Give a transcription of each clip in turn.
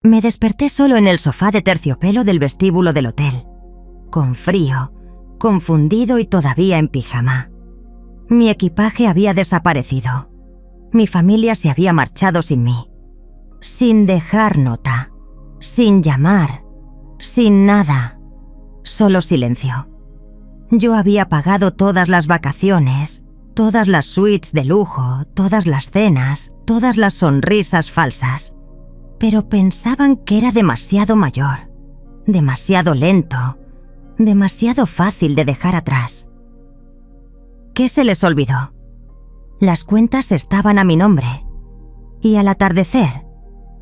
Me desperté solo en el sofá de terciopelo del vestíbulo del hotel, con frío, confundido y todavía en pijama. Mi equipaje había desaparecido. Mi familia se había marchado sin mí, sin dejar nota, sin llamar, sin nada, solo silencio. Yo había pagado todas las vacaciones, todas las suites de lujo, todas las cenas, todas las sonrisas falsas, pero pensaban que era demasiado mayor, demasiado lento, demasiado fácil de dejar atrás. ¿Qué se les olvidó? Las cuentas estaban a mi nombre, y al atardecer,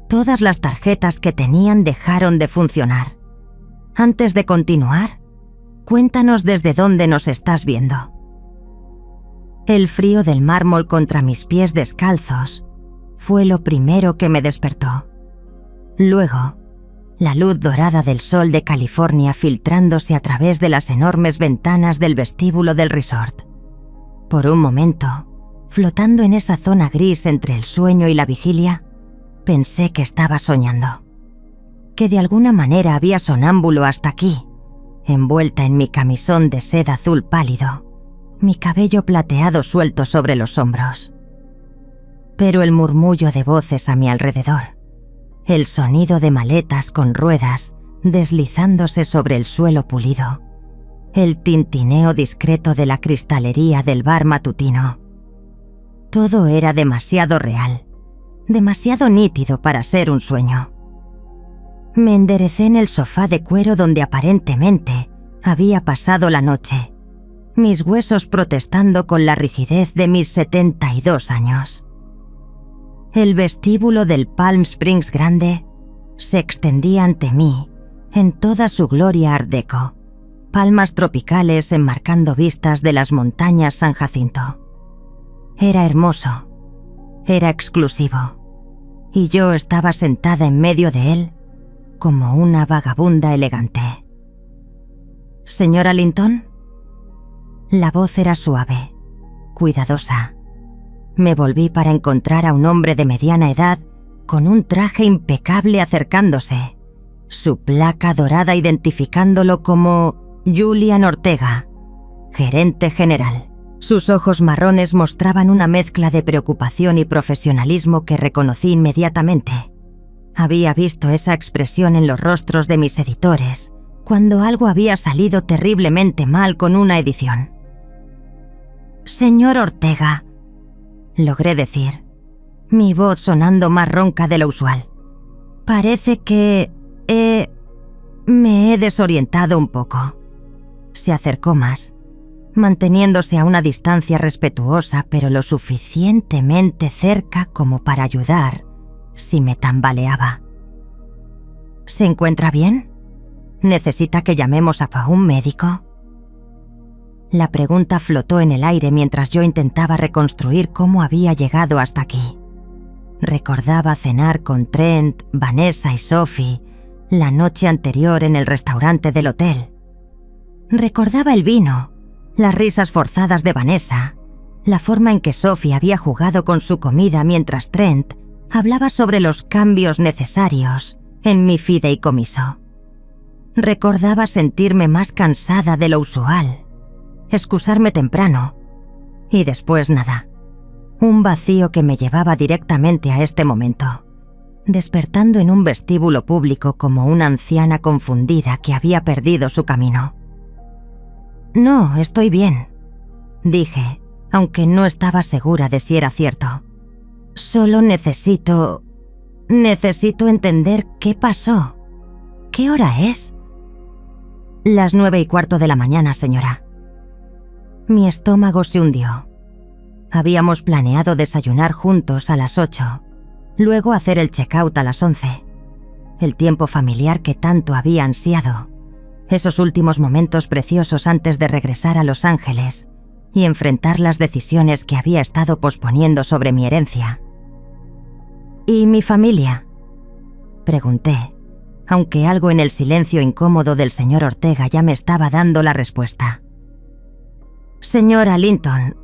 todas las tarjetas que tenían dejaron de funcionar. Antes de continuar, cuéntanos desde dónde nos estás viendo. El frío del mármol contra mis pies descalzos fue lo primero que me despertó. Luego, la luz dorada del sol de California filtrándose a través de las enormes ventanas del vestíbulo del resort. Por un momento, flotando en esa zona gris entre el sueño y la vigilia, pensé que estaba soñando. Que de alguna manera había sonámbulo hasta aquí, envuelta en mi camisón de seda azul pálido, mi cabello plateado suelto sobre los hombros. Pero el murmullo de voces a mi alrededor, el sonido de maletas con ruedas deslizándose sobre el suelo pulido, el tintineo discreto de la cristalería del bar matutino. Todo era demasiado real, demasiado nítido para ser un sueño. Me enderecé en el sofá de cuero donde aparentemente había pasado la noche, mis huesos protestando con la rigidez de mis 72 años. El vestíbulo del Palm Springs grande se extendía ante mí en toda su gloria art déco, palmas tropicales enmarcando vistas de las montañas San Jacinto. Era hermoso, era exclusivo, y yo estaba sentada en medio de él como una vagabunda elegante. ¿Señora Linton? La voz era suave, cuidadosa. Me volví para encontrar a un hombre de mediana edad con un traje impecable acercándose, su placa dorada identificándolo como Julian Ortega, gerente general. Sus ojos marrones mostraban una mezcla de preocupación y profesionalismo que reconocí inmediatamente. Había visto esa expresión en los rostros de mis editores cuando algo había salido terriblemente mal con una edición. «Señor Ortega», logré decir, mi voz sonando más ronca de lo usual. «Parece que me he desorientado un poco». Se acercó más, manteniéndose a una distancia respetuosa pero lo suficientemente cerca como para ayudar si me tambaleaba. ¿Se encuentra bien? ¿Necesita que llamemos a un médico? La pregunta flotó en el aire mientras yo intentaba reconstruir cómo había llegado hasta aquí. Recordaba cenar con Trent, Vanessa y Sophie la noche anterior en el restaurante del hotel. Recordaba el vino, las risas forzadas de Vanessa, la forma en que Sophie había jugado con su comida mientras Trent hablaba sobre los cambios necesarios en mi fideicomiso. Recordaba sentirme más cansada de lo usual, excusarme temprano, y después nada. Un vacío que me llevaba directamente a este momento, despertando en un vestíbulo público como una anciana confundida que había perdido su camino. «No, estoy bien», dije, aunque no estaba segura de si era cierto. «Solo necesito entender qué pasó. ¿Qué hora es?» «Las 9:15 de la mañana, señora». Mi estómago se hundió. Habíamos planeado desayunar juntos a las 8, luego hacer el check-out a las 11. El tiempo familiar que tanto había ansiado. Esos últimos momentos preciosos antes de regresar a Los Ángeles y enfrentar las decisiones que había estado posponiendo sobre mi herencia. «¿Y mi familia?», pregunté, aunque algo en el silencio incómodo del señor Ortega ya me estaba dando la respuesta. «Señora Linton»,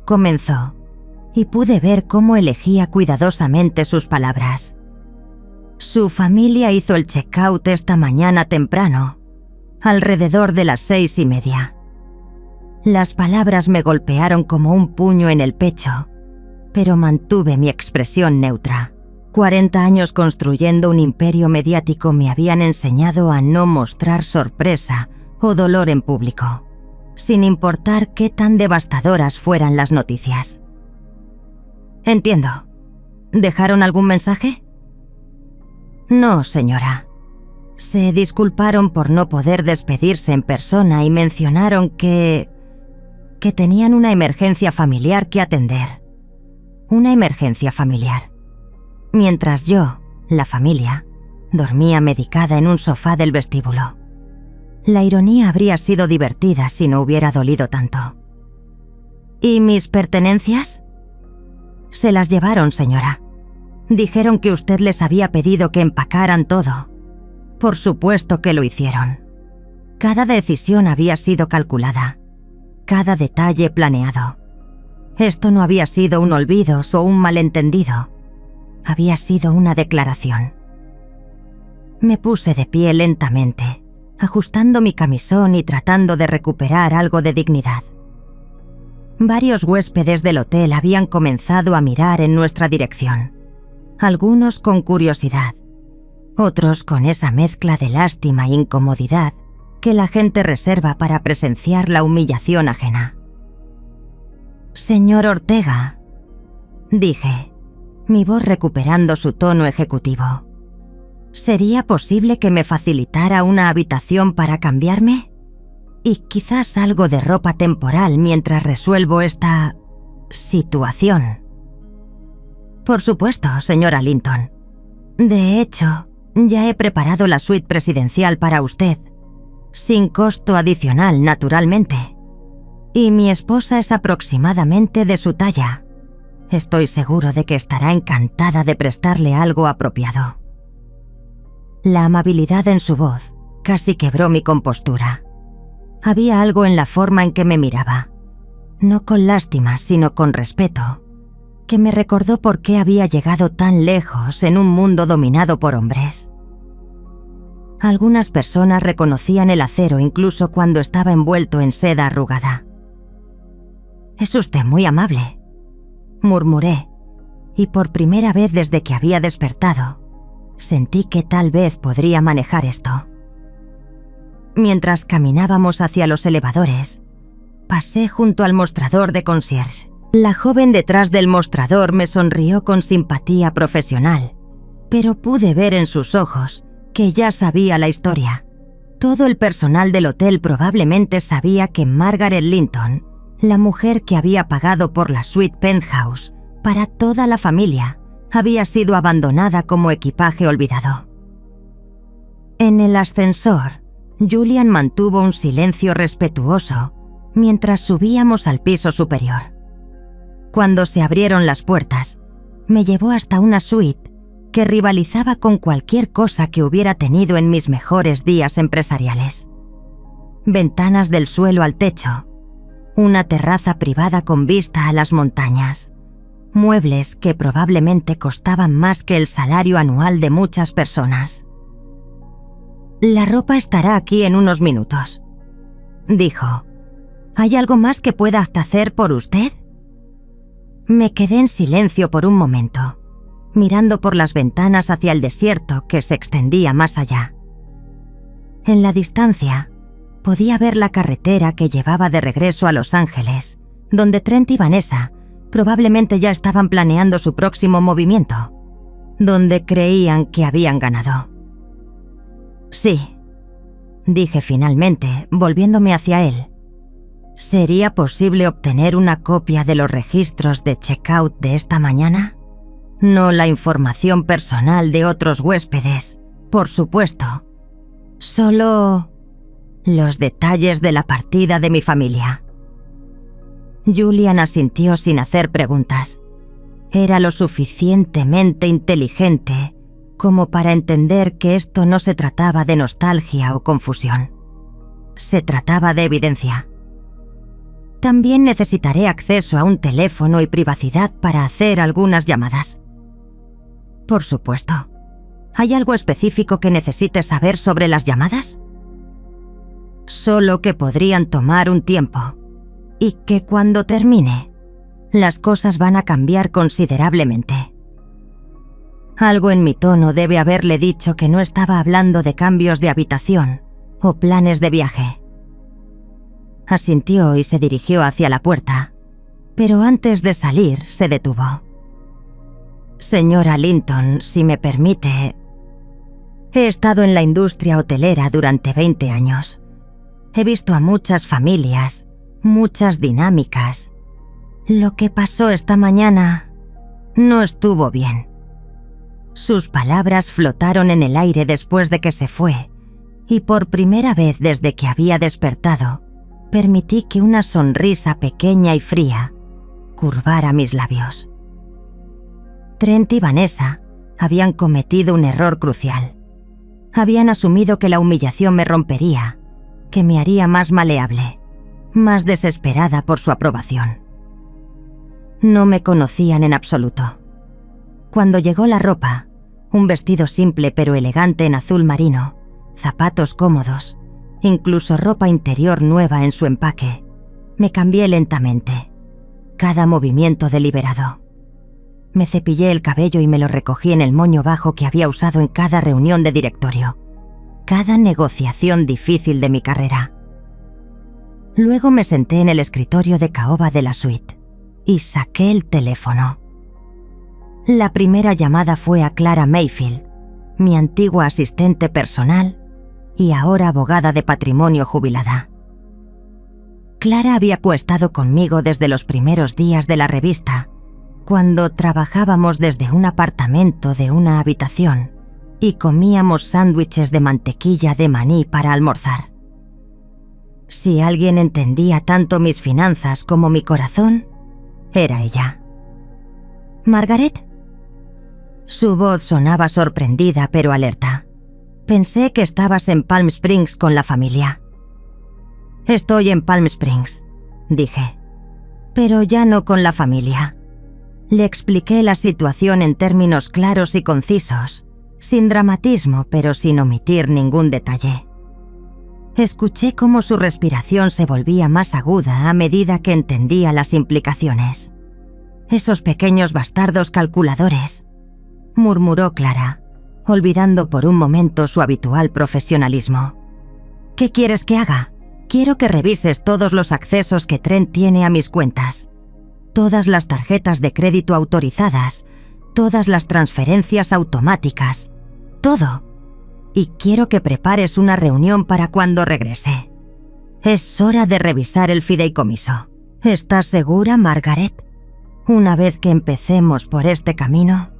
comenzó, y pude ver cómo elegía cuidadosamente sus palabras. Su familia hizo el check-out esta mañana temprano, alrededor de las 6:30. Las palabras me golpearon como un puño en el pecho, pero mantuve mi expresión neutra. 40 años construyendo un imperio mediático me habían enseñado a no mostrar sorpresa o dolor en público, sin importar qué tan devastadoras fueran las noticias. Entiendo. ¿Dejaron algún mensaje? No, señora. Se disculparon por no poder despedirse en persona y mencionaron que tenían una emergencia familiar que atender. Una emergencia familiar. Mientras yo, la familia, dormía medicada en un sofá del vestíbulo. La ironía habría sido divertida si no hubiera dolido tanto. ¿Y mis pertenencias? Se las llevaron, señora. Dijeron que usted les había pedido que empacaran todo. Por supuesto que lo hicieron. Cada decisión había sido calculada. Cada detalle planeado. Esto no había sido un olvido o un malentendido. Había sido una declaración. Me puse de pie lentamente, ajustando mi camisón y tratando de recuperar algo de dignidad. Varios huéspedes del hotel habían comenzado a mirar en nuestra dirección, algunos con curiosidad, otros con esa mezcla de lástima e incomodidad que la gente reserva para presenciar la humillación ajena. «Señor Ortega», dije, mi voz recuperando su tono ejecutivo. ¿Sería posible que me facilitara una habitación para cambiarme? Y quizás algo de ropa temporal mientras resuelvo esta situación. Por supuesto, señora Linton. De hecho, ya he preparado la suite presidencial para usted, sin costo adicional, naturalmente. Y mi esposa es aproximadamente de su talla. Estoy seguro de que estará encantada de prestarle algo apropiado. La amabilidad en su voz casi quebró mi compostura. Había algo en la forma en que me miraba, no con lástima, sino con respeto, que me recordó por qué había llegado tan lejos en un mundo dominado por hombres. Algunas personas reconocían el acero incluso cuando estaba envuelto en seda arrugada. «Es usted muy amable», murmuré, y por primera vez desde que había despertado, sentí que tal vez podría manejar esto. Mientras caminábamos hacia los elevadores, pasé junto al mostrador de concierge. La joven detrás del mostrador me sonrió con simpatía profesional, pero pude ver en sus ojos que ya sabía la historia. Todo el personal del hotel probablemente sabía que Margaret Linton, la mujer que había pagado por la suite penthouse para toda la familia, había sido abandonada como equipaje olvidado. En el ascensor, Julian mantuvo un silencio respetuoso mientras subíamos al piso superior. Cuando se abrieron las puertas, me llevó hasta una suite que rivalizaba con cualquier cosa que hubiera tenido en mis mejores días empresariales. Ventanas del suelo al techo, una terraza privada con vista a las montañas, muebles que probablemente costaban más que el salario anual de muchas personas. «La ropa estará aquí en unos minutos», dijo. «¿Hay algo más que pueda hacer por usted?» Me quedé en silencio por un momento, mirando por las ventanas hacia el desierto que se extendía más allá. En la distancia, podía ver la carretera que llevaba de regreso a Los Ángeles, donde Trent y Vanessa probablemente ya estaban planeando su próximo movimiento, donde creían que habían ganado. «Sí», dije finalmente, volviéndome hacia él. «¿Sería posible obtener una copia de los registros de checkout de esta mañana? No la información personal de otros huéspedes, por supuesto. Solo los detalles de la partida de mi familia». Julian asintió sin hacer preguntas. Era lo suficientemente inteligente como para entender que esto no se trataba de nostalgia o confusión. Se trataba de evidencia. «También necesitaré acceso a un teléfono y privacidad para hacer algunas llamadas». «Por supuesto». ¿Hay algo específico que necesites saber sobre las llamadas? Solo que podrían tomar un tiempo y que cuando termine, las cosas van a cambiar considerablemente. Algo en mi tono debe haberle dicho que no estaba hablando de cambios de habitación o planes de viaje. Asintió y se dirigió hacia la puerta, pero antes de salir se detuvo. Señora Linton, si me permite, he estado en la industria hotelera durante 20 años. He visto a muchas familias, muchas dinámicas. Lo que pasó esta mañana no estuvo bien. Sus palabras flotaron en el aire después de que se fue, y por primera vez desde que había despertado, permití que una sonrisa pequeña y fría curvara mis labios. Trent y Vanessa habían cometido un error crucial. Habían asumido que la humillación me rompería, que me haría más maleable, más desesperada por su aprobación. No me conocían en absoluto. Cuando llegó la ropa, un vestido simple pero elegante en azul marino, zapatos cómodos, incluso ropa interior nueva en su empaque, me cambié lentamente, cada movimiento deliberado. Me cepillé el cabello y me lo recogí en el moño bajo que había usado en cada reunión de directorio, cada negociación difícil de mi carrera. Luego me senté en el escritorio de caoba de la suite y saqué el teléfono. La primera llamada fue a Clara Mayfield, mi antigua asistente personal y ahora abogada de patrimonio jubilada. Clara había coestado conmigo desde los primeros días de la revista, cuando trabajábamos desde un apartamento de una habitación y comíamos sándwiches de mantequilla de maní para almorzar. Si alguien entendía tanto mis finanzas como mi corazón, era ella. ¿Margaret? Su voz sonaba sorprendida pero alerta. Pensé que estabas en Palm Springs con la familia. Estoy en Palm Springs, dije, pero ya no con la familia. Le expliqué la situación en términos claros y concisos, sin dramatismo pero sin omitir ningún detalle. Escuché cómo su respiración se volvía más aguda a medida que entendía las implicaciones. «Esos pequeños bastardos calculadores», murmuró Clara, olvidando por un momento su habitual profesionalismo. «¿Qué quieres que haga? Quiero que revises todos los accesos que Trent tiene a mis cuentas, todas las tarjetas de crédito autorizadas, todas las transferencias automáticas, todo. Y quiero que prepares una reunión para cuando regrese. Es hora de revisar el fideicomiso. ¿Estás segura, Margaret? Una vez que empecemos por este camino...»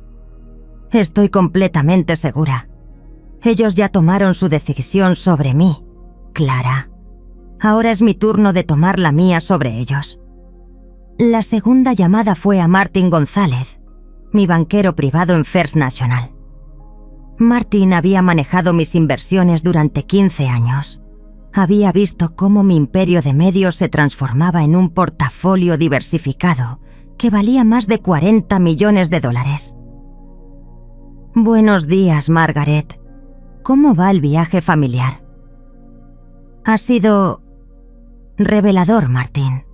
«Estoy completamente segura. Ellos ya tomaron su decisión sobre mí, Clara. Ahora es mi turno de tomar la mía sobre ellos». La segunda llamada fue a Martin González, mi banquero privado en First National. Martin había manejado mis inversiones durante 15 años. Había visto cómo mi imperio de medios se transformaba en un portafolio diversificado que valía más de $40 millones. «Buenos días, Margaret. ¿Cómo va el viaje familiar?» «Ha sido revelador, Martin.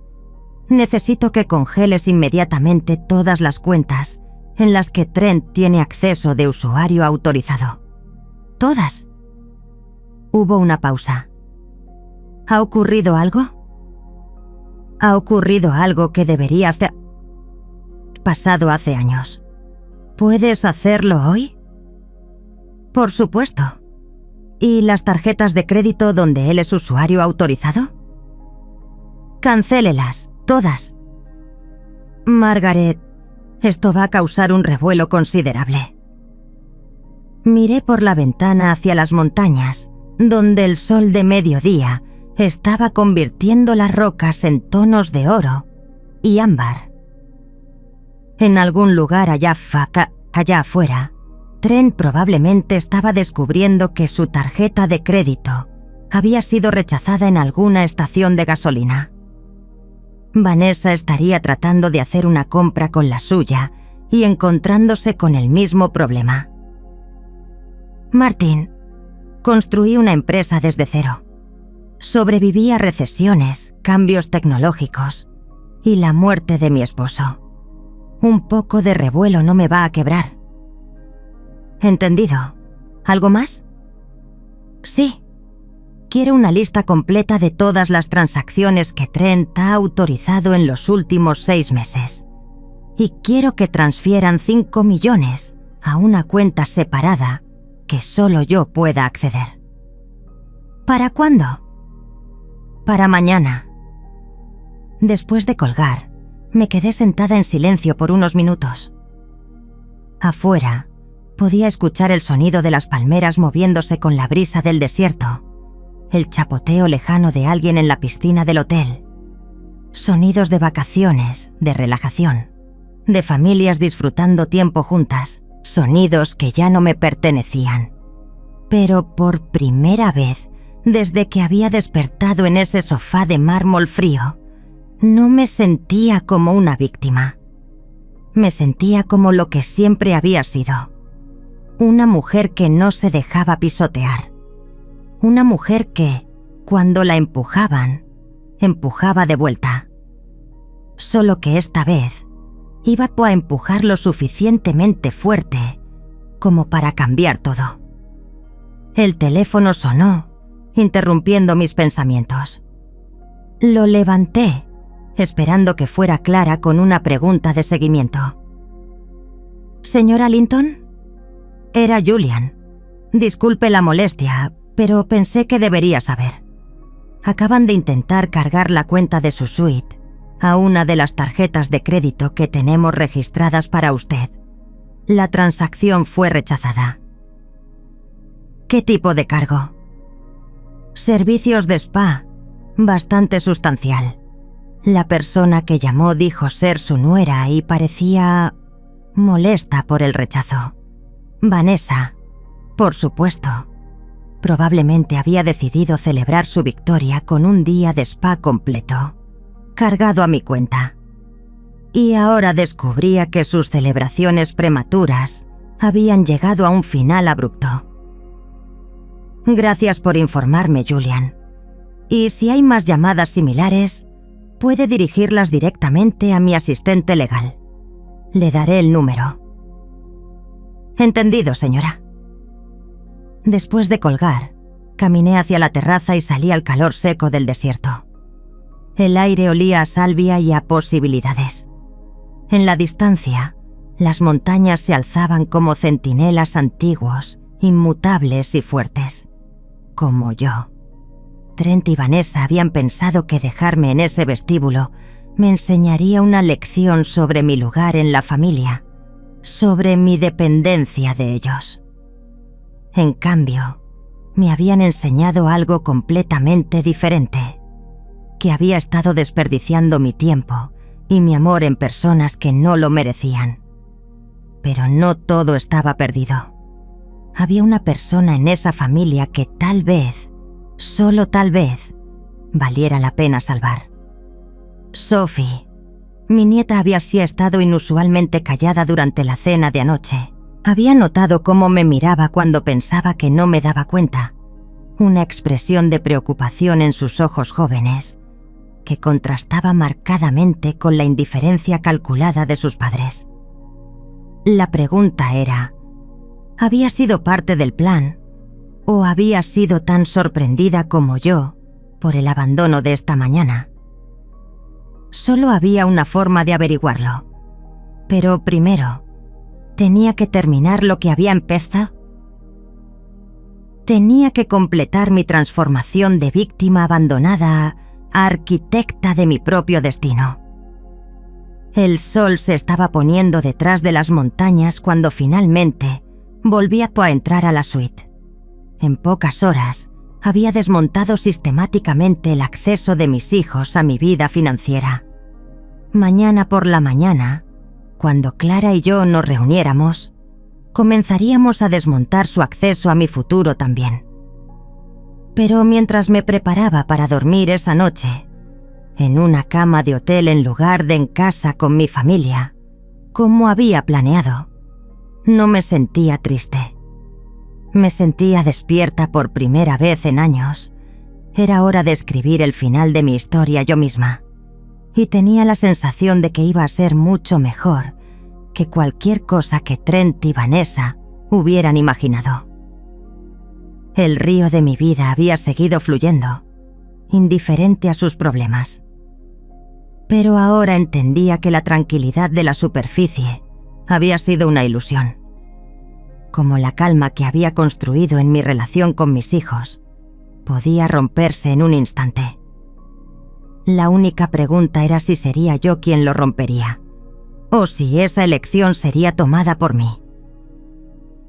Necesito que congeles inmediatamente todas las cuentas en las que Trent tiene acceso de usuario autorizado. ¿Todas?» Hubo una pausa. «¿Ha ocurrido algo?» «Ha ocurrido algo que debería hacer... pasado hace años. ¿Puedes hacerlo hoy?» «Por supuesto. ¿Y las tarjetas de crédito donde él es usuario autorizado?» «Cancélelas, todas». «Margaret, esto va a causar un revuelo considerable». Miré por la ventana hacia las montañas, donde el sol de mediodía estaba convirtiendo las rocas en tonos de oro y ámbar. En algún lugar allá afuera, Trent probablemente estaba descubriendo que su tarjeta de crédito había sido rechazada en alguna estación de gasolina. Vanessa estaría tratando de hacer una compra con la suya y encontrándose con el mismo problema. Martin, construí una empresa desde cero. Sobreviví a recesiones, cambios tecnológicos y la muerte de mi esposo. Un poco de revuelo no me va a quebrar. ¿Entendido? ¿Algo más? Sí. Quiero una lista completa de todas las transacciones que Trent ha autorizado en los últimos 6 meses. Y quiero que transfieran 5 millones a una cuenta separada que solo yo pueda acceder. ¿Para cuándo? Para mañana. Después de colgar, me quedé sentada en silencio por unos minutos. Afuera, podía escuchar el sonido de las palmeras moviéndose con la brisa del desierto, el chapoteo lejano de alguien en la piscina del hotel, sonidos de vacaciones, de relajación, de familias disfrutando tiempo juntas, sonidos que ya no me pertenecían. Pero por primera vez, desde que había despertado en ese sofá de mármol frío, no me sentía como una víctima. Me sentía como lo que siempre había sido. Una mujer que no se dejaba pisotear. Una mujer que, cuando la empujaban, empujaba de vuelta. Solo que esta vez iba a empujar lo suficientemente fuerte como para cambiar todo. El teléfono sonó, interrumpiendo mis pensamientos. Lo levanté, esperando que fuera Clara con una pregunta de seguimiento. ¿Señora Linton? Era Julian. Disculpe la molestia, pero pensé que debería saber. Acaban de intentar cargar la cuenta de su suite a una de las tarjetas de crédito que tenemos registradas para usted. La transacción fue rechazada. ¿Qué tipo de cargo? Servicios de spa, bastante sustancial. La persona que llamó dijo ser su nuera y parecía molesta por el rechazo. Vanessa, por supuesto. Probablemente había decidido celebrar su victoria con un día de spa completo, cargado a mi cuenta. Y ahora descubría que sus celebraciones prematuras habían llegado a un final abrupto. Gracias por informarme, Julian. Y si hay más llamadas similares, puede dirigirlas directamente a mi asistente legal. Le daré el número. Entendido, señora. Después de colgar, caminé hacia la terraza y salí al calor seco del desierto. El aire olía a salvia y a posibilidades. En la distancia, las montañas se alzaban como centinelas antiguos, inmutables y fuertes. Como yo. Trent y Vanessa habían pensado que dejarme en ese vestíbulo me enseñaría una lección sobre mi lugar en la familia, sobre mi dependencia de ellos. En cambio, me habían enseñado algo completamente diferente, que había estado desperdiciando mi tiempo y mi amor en personas que no lo merecían. Pero no todo estaba perdido. Había una persona en esa familia que tal vez, solo tal vez, valiera la pena salvar. Sophie. Mi nieta había estado inusualmente callada durante la cena de anoche. Había notado cómo me miraba cuando pensaba que no me daba cuenta. Una expresión de preocupación en sus ojos jóvenes, que contrastaba marcadamente con la indiferencia calculada de sus padres. La pregunta era, ¿había sido parte del plan o había sido tan sorprendida como yo por el abandono de esta mañana? Solo había una forma de averiguarlo. Pero primero, tenía que terminar lo que había empezado. Tenía que completar mi transformación de víctima abandonada a arquitecta de mi propio destino. El sol se estaba poniendo detrás de las montañas cuando finalmente volví a entrar a la suite. En pocas horas, había desmontado sistemáticamente el acceso de mis hijos a mi vida financiera. Mañana por la mañana, cuando Clara y yo nos reuniéramos, comenzaríamos a desmontar su acceso a mi futuro también. Pero mientras me preparaba para dormir esa noche, en una cama de hotel en lugar de en casa con mi familia, como había planeado, no me sentía triste. Me sentía despierta por primera vez en años. Era hora de escribir el final de mi historia yo misma. Y tenía la sensación de que iba a ser mucho mejor que cualquier cosa que Trent y Vanessa hubieran imaginado. El río de mi vida había seguido fluyendo, indiferente a sus problemas. Pero ahora entendía que la tranquilidad de la superficie había sido una ilusión. Como la calma que había construido en mi relación con mis hijos podía romperse en un instante. La única pregunta era si sería yo quien lo rompería, o si esa elección sería tomada por mí.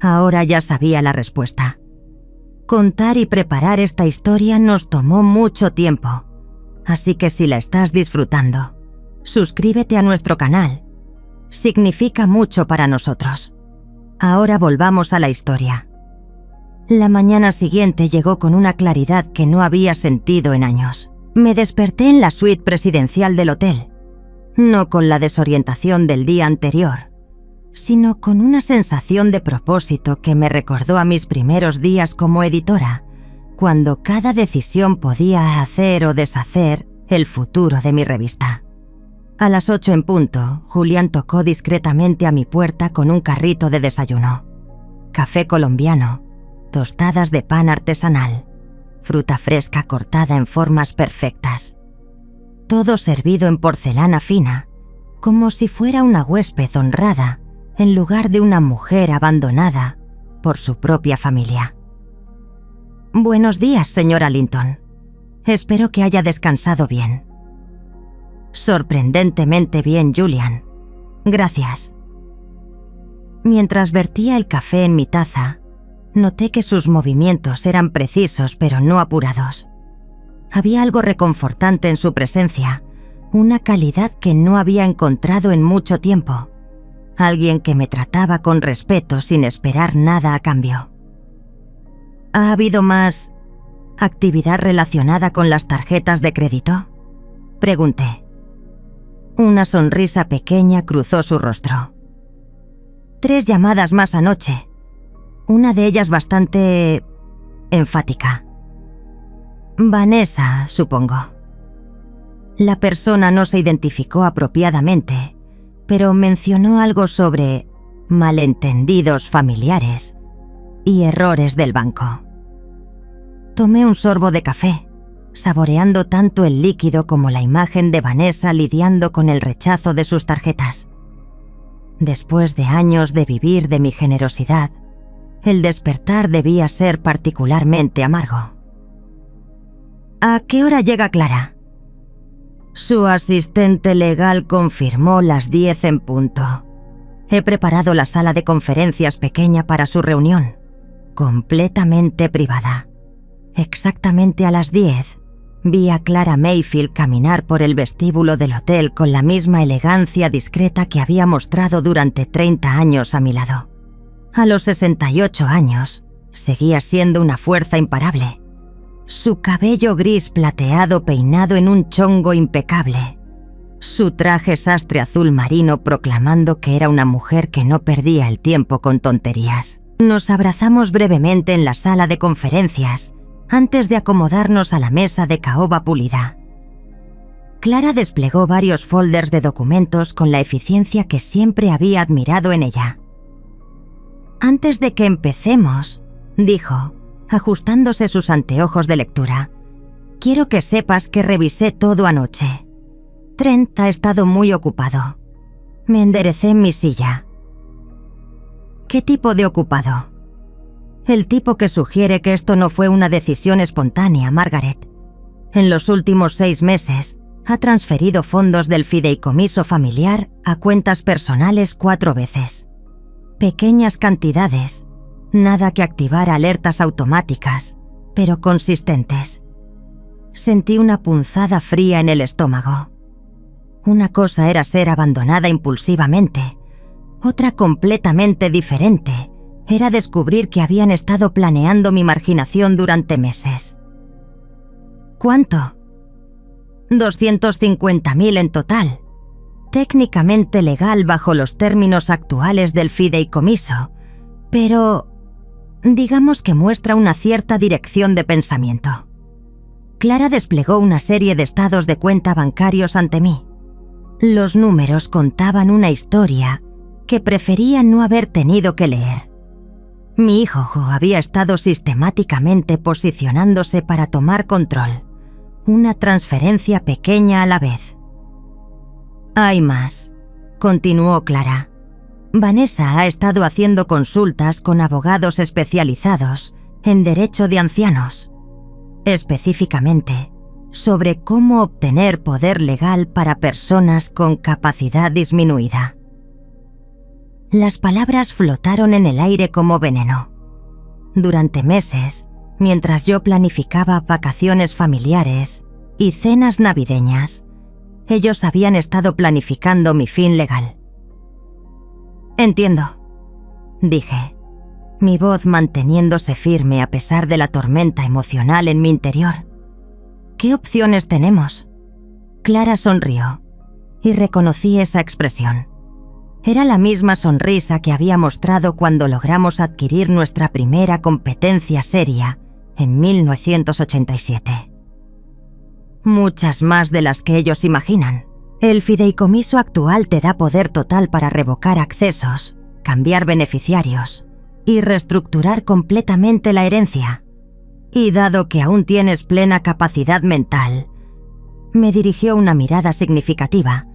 Ahora ya sabía la respuesta. Contar y preparar esta historia nos tomó mucho tiempo, así que si la estás disfrutando, suscríbete a nuestro canal. Significa mucho para nosotros. Ahora volvamos a la historia. La mañana siguiente llegó con una claridad que no había sentido en años. Me desperté en la suite presidencial del hotel, no con la desorientación del día anterior, sino con una sensación de propósito que me recordó a mis primeros días como editora, cuando cada decisión podía hacer o deshacer el futuro de mi revista. A las 8 en punto, Julián tocó discretamente a mi puerta con un carrito de desayuno. Café colombiano, tostadas de pan artesanal, fruta fresca cortada en formas perfectas. Todo servido en porcelana fina, como si fuera una huésped honrada en lugar de una mujer abandonada por su propia familia. Buenos días, señora Linton. Espero que haya descansado bien. Sorprendentemente bien, Julian. Gracias. Mientras vertía el café en mi taza, noté que sus movimientos eran precisos pero no apurados. Había algo reconfortante en su presencia, una calidad que no había encontrado en mucho tiempo. Alguien que me trataba con respeto sin esperar nada a cambio. ¿Ha habido más actividad relacionada con las tarjetas de crédito?, pregunté. Una sonrisa pequeña cruzó su rostro. 3 llamadas más anoche, una de ellas bastante enfática. Vanessa, supongo. La persona no se identificó apropiadamente, pero mencionó algo sobre malentendidos familiares y errores del banco. Tomé un sorbo de café, saboreando tanto el líquido como la imagen de Vanessa lidiando con el rechazo de sus tarjetas. Después de años de vivir de mi generosidad, el despertar debía ser particularmente amargo. ¿A qué hora llega Clara? Su asistente legal confirmó las 10 en punto. He preparado la sala de conferencias pequeña para su reunión, completamente privada. Exactamente a las 10, vi a Clara Mayfield caminar por el vestíbulo del hotel con la misma elegancia discreta que había mostrado durante 30 años a mi lado. A los 68 años, seguía siendo una fuerza imparable. Su cabello gris plateado peinado en un chongo impecable. Su traje sastre azul marino proclamando que era una mujer que no perdía el tiempo con tonterías. Nos abrazamos brevemente en la sala de conferencias antes de acomodarnos a la mesa de caoba pulida. Clara desplegó varios folders de documentos con la eficiencia que siempre había admirado en ella. Antes de que empecemos, dijo, ajustándose sus anteojos de lectura, quiero que sepas que revisé todo anoche. Trent ha estado muy ocupado. Me enderecé en mi silla. ¿Qué tipo de ocupado? El tipo que sugiere que esto no fue una decisión espontánea, Margaret. En los últimos 6 meses, ha transferido fondos del fideicomiso familiar a cuentas personales 4 veces. Pequeñas cantidades, nada que activar alertas automáticas, pero consistentes. Sentí una punzada fría en el estómago. Una cosa era ser abandonada impulsivamente, otra completamente diferente era descubrir que habían estado planeando mi marginación durante meses. ¿Cuánto? 250.000 en total, técnicamente legal bajo los términos actuales del fideicomiso, pero Digamos que muestra una cierta dirección de pensamiento. Clara desplegó una serie de estados de cuenta bancarios ante mí. Los números contaban una historia que prefería no haber tenido que leer. Mi hijo había estado sistemáticamente posicionándose para tomar control, una transferencia pequeña a la vez. Hay más, continuó Clara. Vanessa ha estado haciendo consultas con abogados especializados en derecho de ancianos, específicamente sobre cómo obtener poder legal para personas con capacidad disminuida. Las palabras flotaron en el aire como veneno. Durante meses, mientras yo planificaba vacaciones familiares y cenas navideñas, ellos habían estado planificando mi fin legal. Entiendo, dije, mi voz manteniéndose firme a pesar de la tormenta emocional en mi interior. ¿Qué opciones tenemos? Clara sonrió y reconocí esa expresión. Era la misma sonrisa que había mostrado cuando logramos adquirir nuestra primera competencia seria en 1987. Muchas más de las que ellos imaginan. El fideicomiso actual te da poder total para revocar accesos, cambiar beneficiarios y reestructurar completamente la herencia. Y dado que aún tienes plena capacidad mental, me dirigió una mirada significativa.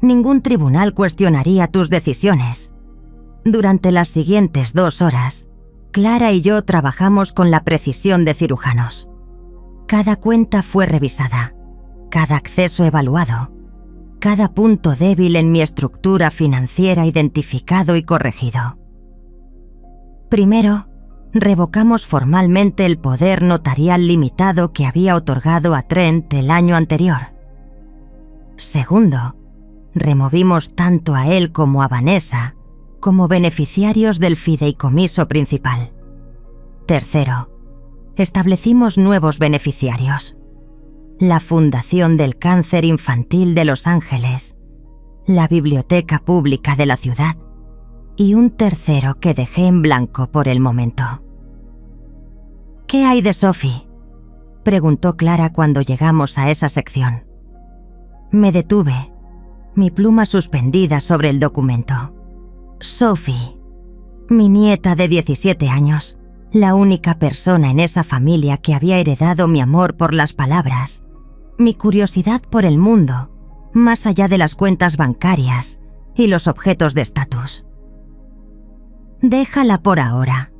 Ningún tribunal cuestionaría tus decisiones. Durante las siguientes 2 horas, Clara y yo trabajamos con la precisión de cirujanos. Cada cuenta fue revisada, cada acceso evaluado, cada punto débil en mi estructura financiera identificado y corregido. Primero, revocamos formalmente el poder notarial limitado que había otorgado a Trent el año anterior. Segundo, removimos tanto a él como a Vanessa como beneficiarios del fideicomiso principal. Tercero, establecimos nuevos beneficiarios: la Fundación del Cáncer Infantil de Los Ángeles, la Biblioteca Pública de la ciudad y un tercero que dejé en blanco por el momento. ¿Qué hay de Sophie?, preguntó Clara cuando llegamos a esa sección. Me detuve, mi pluma suspendida sobre el documento. Sophie, mi nieta de 17 años, la única persona en esa familia que había heredado mi amor por las palabras, mi curiosidad por el mundo, más allá de las cuentas bancarias y los objetos de estatus. Déjala por ahora,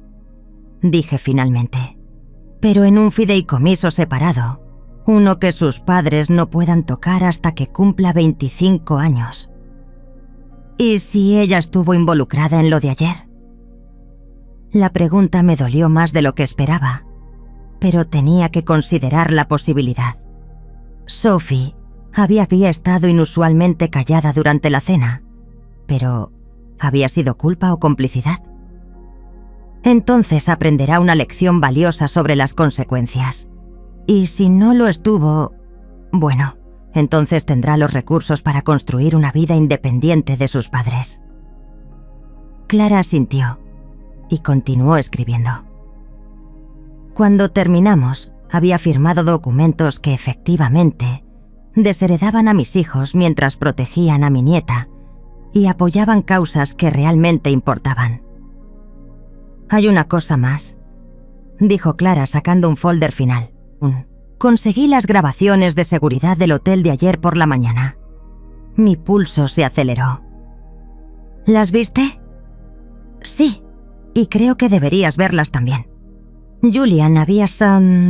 dije finalmente, pero en un fideicomiso separado, uno que sus padres no puedan tocar hasta que cumpla 25 años. ¿Y si ella estuvo involucrada en lo de ayer? La pregunta me dolió más de lo que esperaba, pero tenía que considerar la posibilidad. Sophie había estado inusualmente callada durante la cena, pero ¿había sido culpa o complicidad? Entonces aprenderá una lección valiosa sobre las consecuencias. Y si no lo estuvo, bueno, entonces tendrá los recursos para construir una vida independiente de sus padres. Clara asintió y continuó escribiendo. Cuando terminamos, había firmado documentos que efectivamente desheredaban a mis hijos mientras protegían a mi nieta y apoyaban causas que realmente importaban. Hay una cosa más, dijo Clara sacando un folder final. Conseguí las grabaciones de seguridad del hotel de ayer por la mañana. Mi pulso se aceleró. ¿Las viste? Sí, y creo que deberías verlas también. Julian había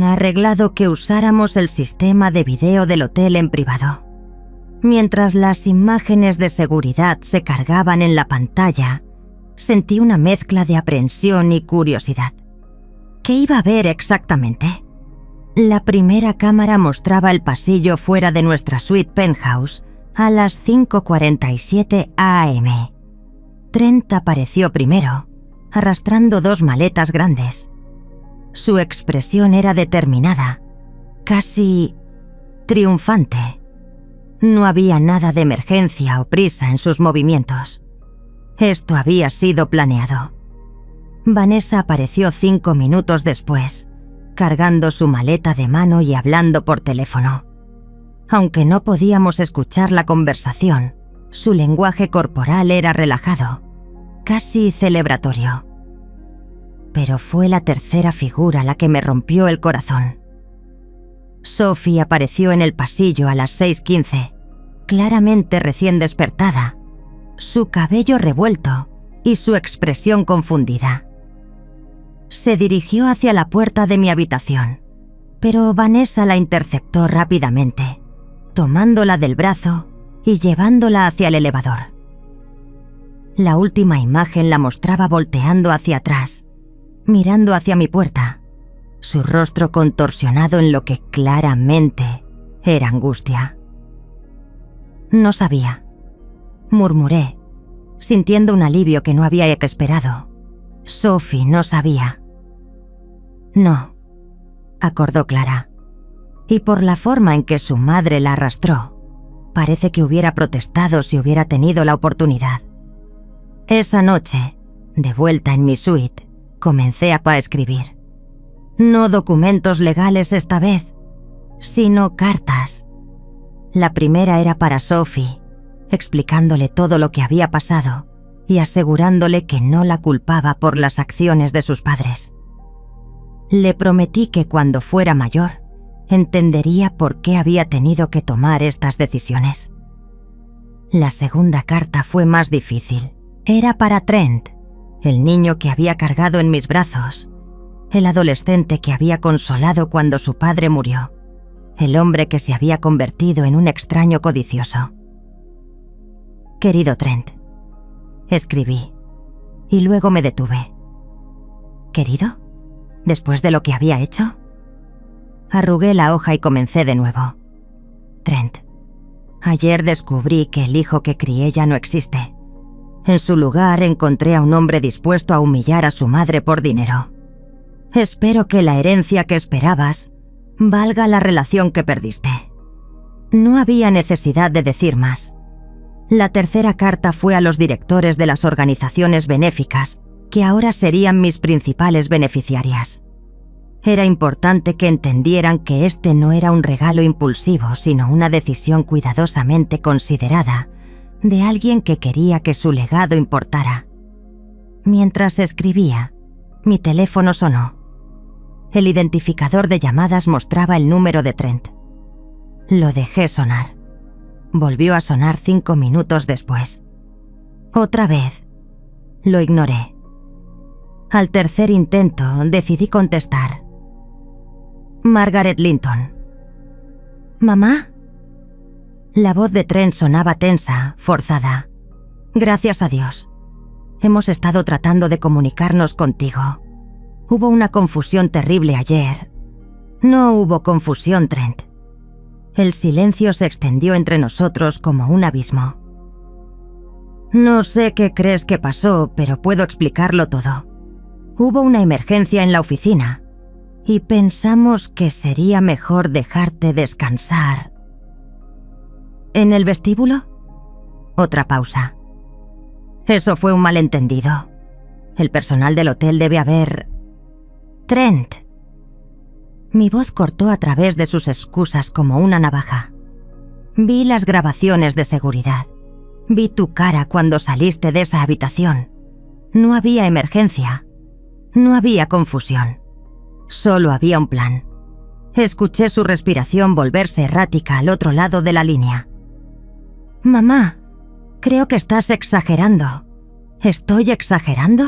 arreglado que usáramos el sistema de video del hotel en privado. Mientras las imágenes de seguridad se cargaban en la pantalla, sentí una mezcla de aprensión y curiosidad. ¿Qué iba a ver exactamente? La primera cámara mostraba el pasillo fuera de nuestra suite penthouse a las 5:47 a.m. Trent apareció primero, arrastrando 2 maletas grandes. Su expresión era determinada, casi triunfante. No había nada de emergencia o prisa en sus movimientos. Esto había sido planeado. Vanessa apareció 5 minutos después, cargando su maleta de mano y hablando por teléfono. Aunque no podíamos escuchar la conversación, su lenguaje corporal era relajado, casi celebratorio. Pero fue la tercera figura la que me rompió el corazón. Sophie apareció en el pasillo a las 6:15, claramente recién despertada, su cabello revuelto y su expresión confundida. Se dirigió hacia la puerta de mi habitación, pero Vanessa la interceptó rápidamente, tomándola del brazo y llevándola hacia el elevador. La última imagen la mostraba volteando hacia atrás, mirando hacia mi puerta, su rostro contorsionado en lo que claramente era angustia. No sabía, murmuré, sintiendo un alivio que no había esperado. Sophie no sabía. No, acordó Clara, y por la forma en que su madre la arrastró, parece que hubiera protestado si hubiera tenido la oportunidad. Esa noche, de vuelta en mi suite, comencé a escribir. No documentos legales esta vez, sino cartas. La primera era para Sophie, explicándole todo lo que había pasado y asegurándole que no la culpaba por las acciones de sus padres. Le prometí que cuando fuera mayor, entendería por qué había tenido que tomar estas decisiones. La segunda carta fue más difícil. Era para Trent, el niño que había cargado en mis brazos, el adolescente que había consolado cuando su padre murió, el hombre que se había convertido en un extraño codicioso. Querido Trent, escribí, y luego me detuve. ¿Querido? ¿Después de lo que había hecho? Arrugué la hoja y comencé de nuevo. Trent, ayer descubrí que el hijo que crié ya no existe. En su lugar encontré a un hombre dispuesto a humillar a su madre por dinero. Espero que la herencia que esperabas valga la relación que perdiste. No había necesidad de decir más. La tercera carta fue a los directores de las organizaciones benéficas, que ahora serían mis principales beneficiarias. Era importante que entendieran que este no era un regalo impulsivo, sino una decisión cuidadosamente considerada de alguien que quería que su legado importara. Mientras escribía, mi teléfono sonó. El identificador de llamadas mostraba el número de Trent. Lo dejé sonar. Volvió a sonar 5 minutos después. Otra vez. Lo ignoré. Al tercer intento decidí contestar. Margaret Linton. ¿Mamá? La voz de Trent sonaba tensa, forzada. Gracias a Dios. Hemos estado tratando de comunicarnos contigo. Hubo una confusión terrible ayer. No hubo confusión, Trent. El silencio se extendió entre nosotros como un abismo. No sé qué crees que pasó, pero puedo explicarlo todo. Hubo una emergencia en la oficina y pensamos que sería mejor dejarte descansar. ¿En el vestíbulo? Otra pausa. Eso fue un malentendido. El personal del hotel debe haber... Trent. Mi voz cortó a través de sus excusas como una navaja. Vi las grabaciones de seguridad. Vi tu cara cuando saliste de esa habitación. No había emergencia. No había confusión. Solo había un plan. Escuché su respiración volverse errática al otro lado de la línea. Mamá, creo que estás exagerando. ¿Estoy exagerando?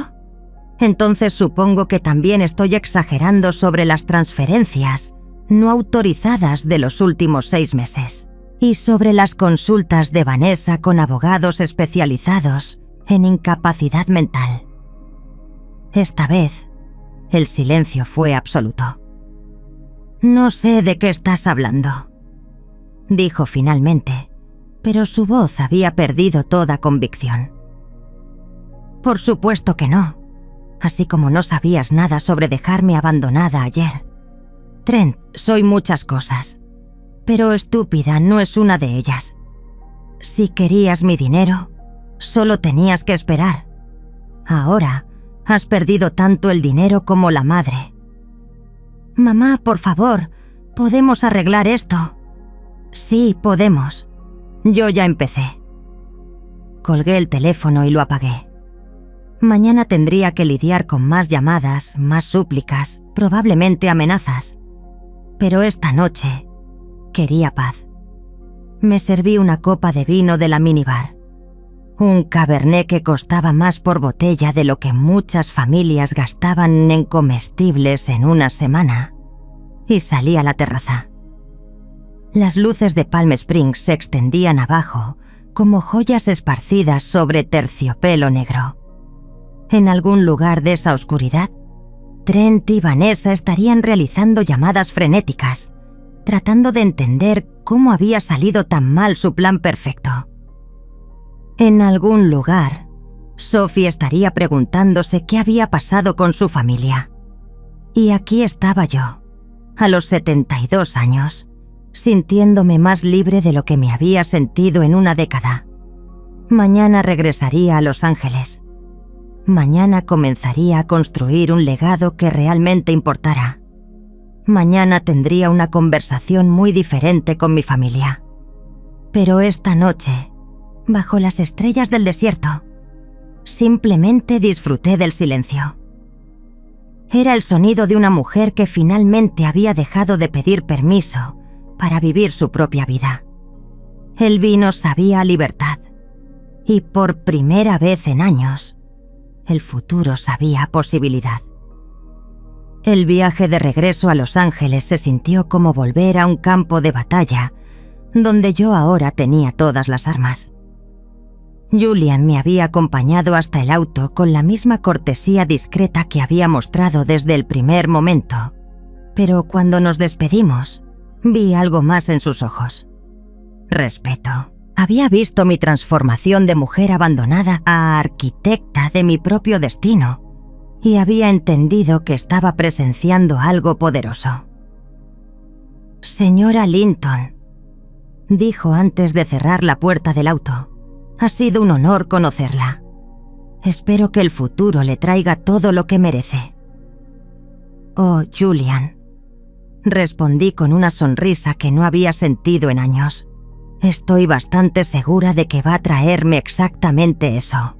Entonces supongo que también estoy exagerando sobre las transferencias no autorizadas de los últimos 6 meses y sobre las consultas de Vanessa con abogados especializados en incapacidad mental. Esta vez, el silencio fue absoluto. No sé de qué estás hablando, dijo finalmente, pero su voz había perdido toda convicción. Por supuesto que no, así como no sabías nada sobre dejarme abandonada ayer. Trent, soy muchas cosas, pero estúpida no es una de ellas. Si querías mi dinero, solo tenías que esperar. Ahora, Has perdido tanto el dinero como la madre. Mamá, por favor, ¿podemos arreglar esto? Sí, podemos. Yo ya empecé. Colgué el teléfono y lo apagué. Mañana tendría que lidiar con más llamadas, más súplicas, probablemente amenazas. Pero esta noche quería paz. Me serví una copa de vino de la minibar. Un cabernet que costaba más por botella de lo que muchas familias gastaban en comestibles en una semana. Y salí a la terraza. Las luces de Palm Springs se extendían abajo como joyas esparcidas sobre terciopelo negro. En algún lugar de esa oscuridad, Trent y Vanessa estarían realizando llamadas frenéticas, tratando de entender cómo había salido tan mal su plan perfecto. En algún lugar, Sophie estaría preguntándose qué había pasado con su familia. Y aquí estaba yo, a los 72 años, sintiéndome más libre de lo que me había sentido en una década. Mañana regresaría a Los Ángeles. Mañana comenzaría a construir un legado que realmente importara. Mañana tendría una conversación muy diferente con mi familia. Pero esta noche, bajo las estrellas del desierto, simplemente disfruté del silencio. Era el sonido de una mujer que finalmente había dejado de pedir permiso para vivir su propia vida. El vino sabía a libertad. Y por primera vez en años, el futuro sabía a posibilidad. El viaje de regreso a Los Ángeles se sintió como volver a un campo de batalla, donde yo ahora tenía todas las armas. Julian me había acompañado hasta el auto con la misma cortesía discreta que había mostrado desde el primer momento, pero cuando nos despedimos, vi algo más en sus ojos. Respeto. Había visto mi transformación de mujer abandonada a arquitecta de mi propio destino y había entendido que estaba presenciando algo poderoso. Señora Linton, dijo antes de cerrar la puerta del auto, ha sido un honor conocerla. Espero que el futuro le traiga todo lo que merece. Oh, Julian, respondí con una sonrisa que no había sentido en años. Estoy bastante segura de que va a traerme exactamente eso.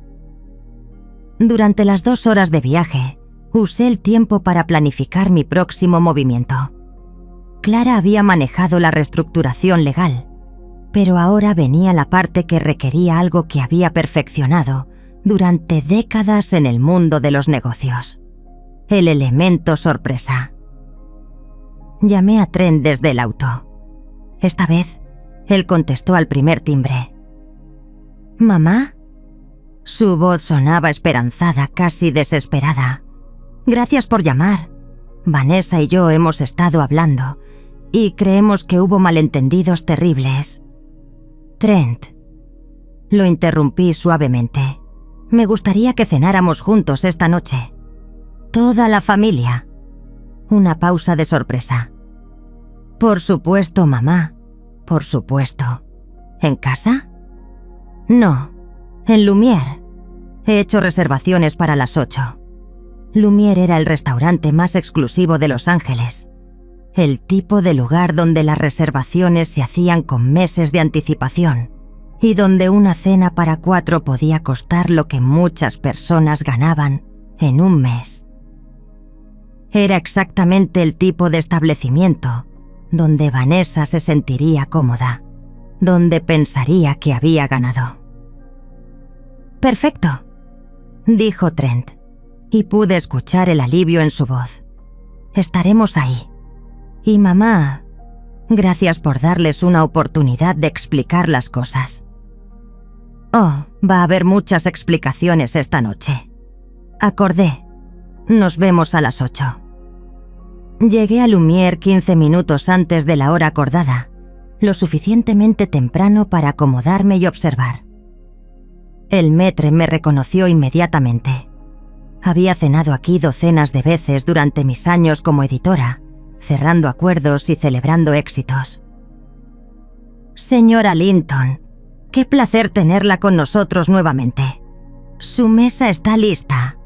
Durante las 2 horas de viaje, usé el tiempo para planificar mi próximo movimiento. Clara había manejado la reestructuración legal, pero ahora venía la parte que requería algo que había perfeccionado durante décadas en el mundo de los negocios: el elemento sorpresa. Llamé a Trent desde el auto. Esta vez, él contestó al primer timbre. ¿Mamá? Su voz sonaba esperanzada, casi desesperada. Gracias por llamar. Vanessa y yo hemos estado hablando y creemos que hubo malentendidos terribles. Trent. Lo interrumpí suavemente. Me gustaría que cenáramos juntos esta noche. Toda la familia. Una pausa de sorpresa. Por supuesto, mamá. Por supuesto. ¿En casa? No, en Lumière. He hecho reservaciones para las 8. Lumière era el restaurante más exclusivo de Los Ángeles. El tipo de lugar donde las reservaciones se hacían con meses de anticipación y donde una cena para 4 podía costar lo que muchas personas ganaban en un mes. Era exactamente el tipo de establecimiento donde Vanessa se sentiría cómoda, donde pensaría que había ganado. «Perfecto», dijo Trent, y pude escuchar el alivio en su voz. «Estaremos ahí. Y mamá, gracias por darles una oportunidad de explicar las cosas». «Oh, va a haber muchas explicaciones esta noche». Acordé. Nos vemos a las 8. Llegué a Lumière 15 minutos antes de la hora acordada, lo suficientemente temprano para acomodarme y observar. El maître me reconoció inmediatamente. Había cenado aquí docenas de veces durante mis años como editora, cerrando acuerdos y celebrando éxitos. Señora Linton, qué placer tenerla con nosotros nuevamente. Su mesa está lista.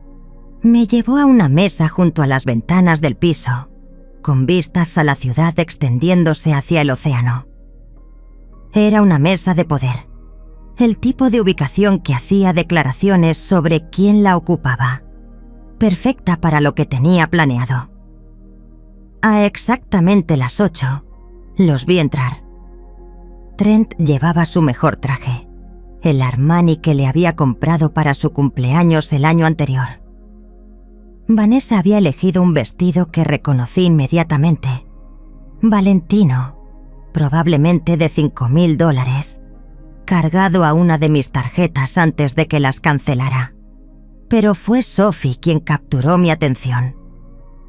Me llevó a una mesa junto a las ventanas del piso, con vistas a la ciudad extendiéndose hacia el océano. Era una mesa de poder, el tipo de ubicación que hacía declaraciones sobre quién la ocupaba, perfecta para lo que tenía planeado. A exactamente las 8, los vi entrar. Trent llevaba su mejor traje, el Armani que le había comprado para su cumpleaños el año anterior. Vanessa había elegido un vestido que reconocí inmediatamente. Valentino, probablemente de $5,000, cargado a una de mis tarjetas antes de que las cancelara. Pero fue Sophie quien capturó mi atención.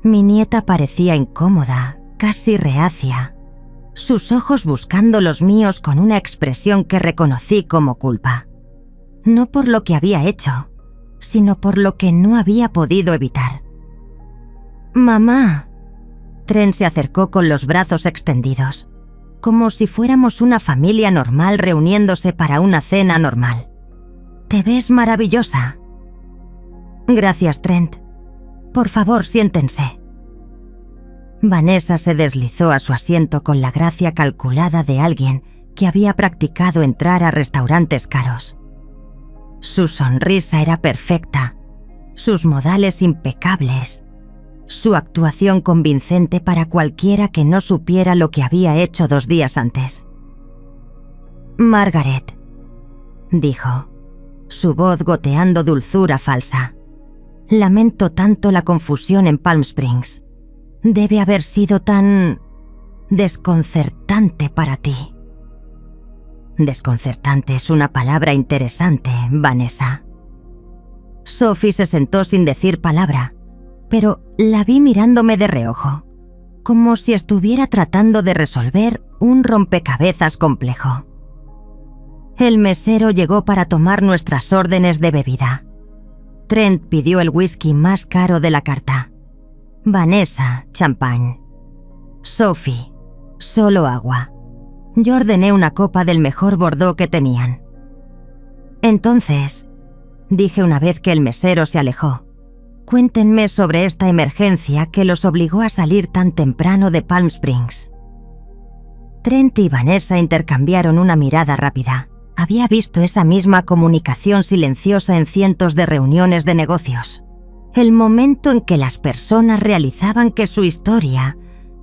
Mi nieta parecía incómoda, casi reacia, sus ojos buscando los míos con una expresión que reconocí como culpa. No por lo que había hecho, sino por lo que no había podido evitar. «Mamá». Trent se acercó con los brazos extendidos, como si fuéramos una familia normal reuniéndose para una cena normal. «Te ves maravillosa». «Gracias, Trent. Por favor, siéntense». Vanessa se deslizó a su asiento con la gracia calculada de alguien que había practicado entrar a restaurantes caros. Su sonrisa era perfecta, sus modales impecables, su actuación convincente para cualquiera que no supiera lo que había hecho 2 días antes. «Margaret», dijo, su voz goteando dulzura falsa. «Lamento tanto la confusión en Palm Springs. Debe haber sido tan desconcertante para ti». Desconcertante es una palabra interesante, Vanessa. Sophie se sentó sin decir palabra, pero la vi mirándome de reojo, como si estuviera tratando de resolver un rompecabezas complejo. El mesero llegó para tomar nuestras órdenes de bebida. Trent pidió el whisky más caro de la carta. Vanessa, champán. Sophie, solo agua. Yo ordené una copa del mejor Bordeaux que tenían. «Entonces», dije una vez que el mesero se alejó, «cuéntenme sobre esta emergencia que los obligó a salir tan temprano de Palm Springs». Trent y Vanessa intercambiaron una mirada rápida. Había visto esa misma comunicación silenciosa en cientos de reuniones de negocios. El momento en que las personas realizaban que su historia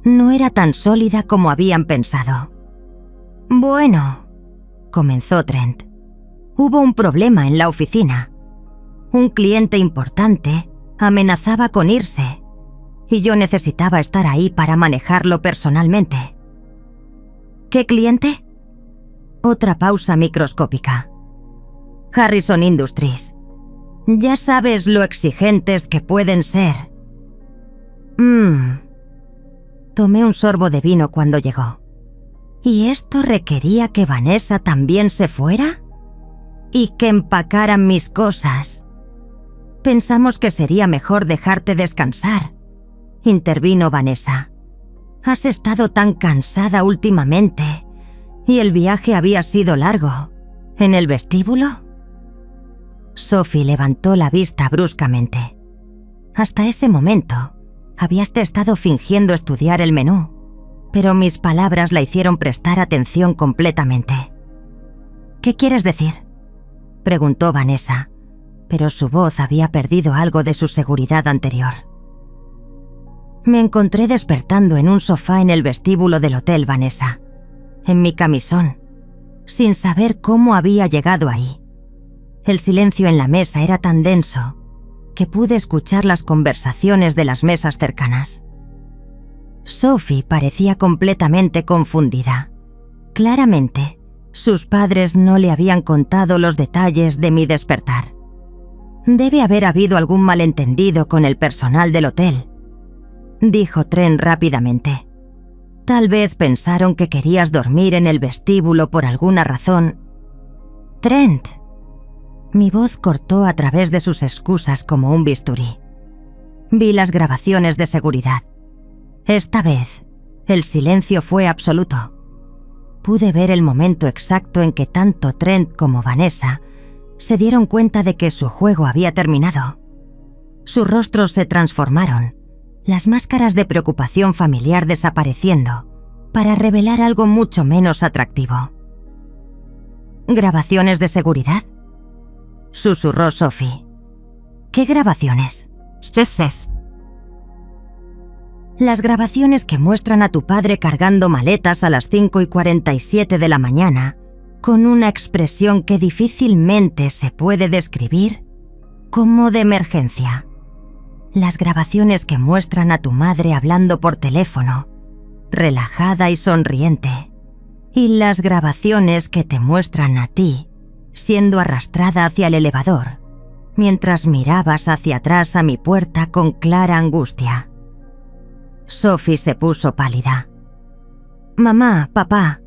no era tan sólida como habían pensado. «Bueno», comenzó Trent, «hubo un problema en la oficina. Un cliente importante amenazaba con irse y yo necesitaba estar ahí para manejarlo personalmente». «¿Qué cliente?» Otra pausa microscópica. «Harrison Industries. Ya sabes lo exigentes que pueden ser». Tomé un sorbo de vino cuando llegó. ¿Y esto requería que Vanessa también se fuera? ¿Y que empacaran mis cosas? «Pensamos que sería mejor dejarte descansar», intervino Vanessa. «Has estado tan cansada últimamente y el viaje había sido largo. ¿En el vestíbulo?» Sophie levantó la vista bruscamente. Hasta ese momento, habías estado fingiendo estudiar el menú, pero mis palabras la hicieron prestar atención completamente. «¿Qué quieres decir?», preguntó Vanessa, pero su voz había perdido algo de su seguridad anterior. «Me encontré despertando en un sofá en el vestíbulo del hotel, Vanessa, en mi camisón, sin saber cómo había llegado ahí. El silencio en la mesa era tan denso que pude escuchar las conversaciones de las mesas cercanas. Sophie parecía completamente confundida. Claramente, sus padres no le habían contado los detalles de mi despertar. «Debe haber habido algún malentendido con el personal del hotel», dijo Trent rápidamente. «Tal vez pensaron que querías dormir en el vestíbulo por alguna razón». «Trent». Mi voz cortó a través de sus excusas como un bisturí. Vi las grabaciones de seguridad. Esta vez, el silencio fue absoluto. Pude ver el momento exacto en que tanto Trent como Vanessa se dieron cuenta de que su juego había terminado. Sus rostros se transformaron, las máscaras de preocupación familiar desapareciendo, para revelar algo mucho menos atractivo. ¿Grabaciones de seguridad?, susurró Sophie. ¿Qué grabaciones? Las grabaciones que muestran a tu padre cargando maletas a las 5:47 de la mañana, con una expresión que difícilmente se puede describir como de emergencia. Las grabaciones que muestran a tu madre hablando por teléfono, relajada y sonriente. Y las grabaciones que te muestran a ti siendo arrastrada hacia el elevador, mientras mirabas hacia atrás a mi puerta con clara angustia. Sophie se puso pálida. «Mamá, papá»,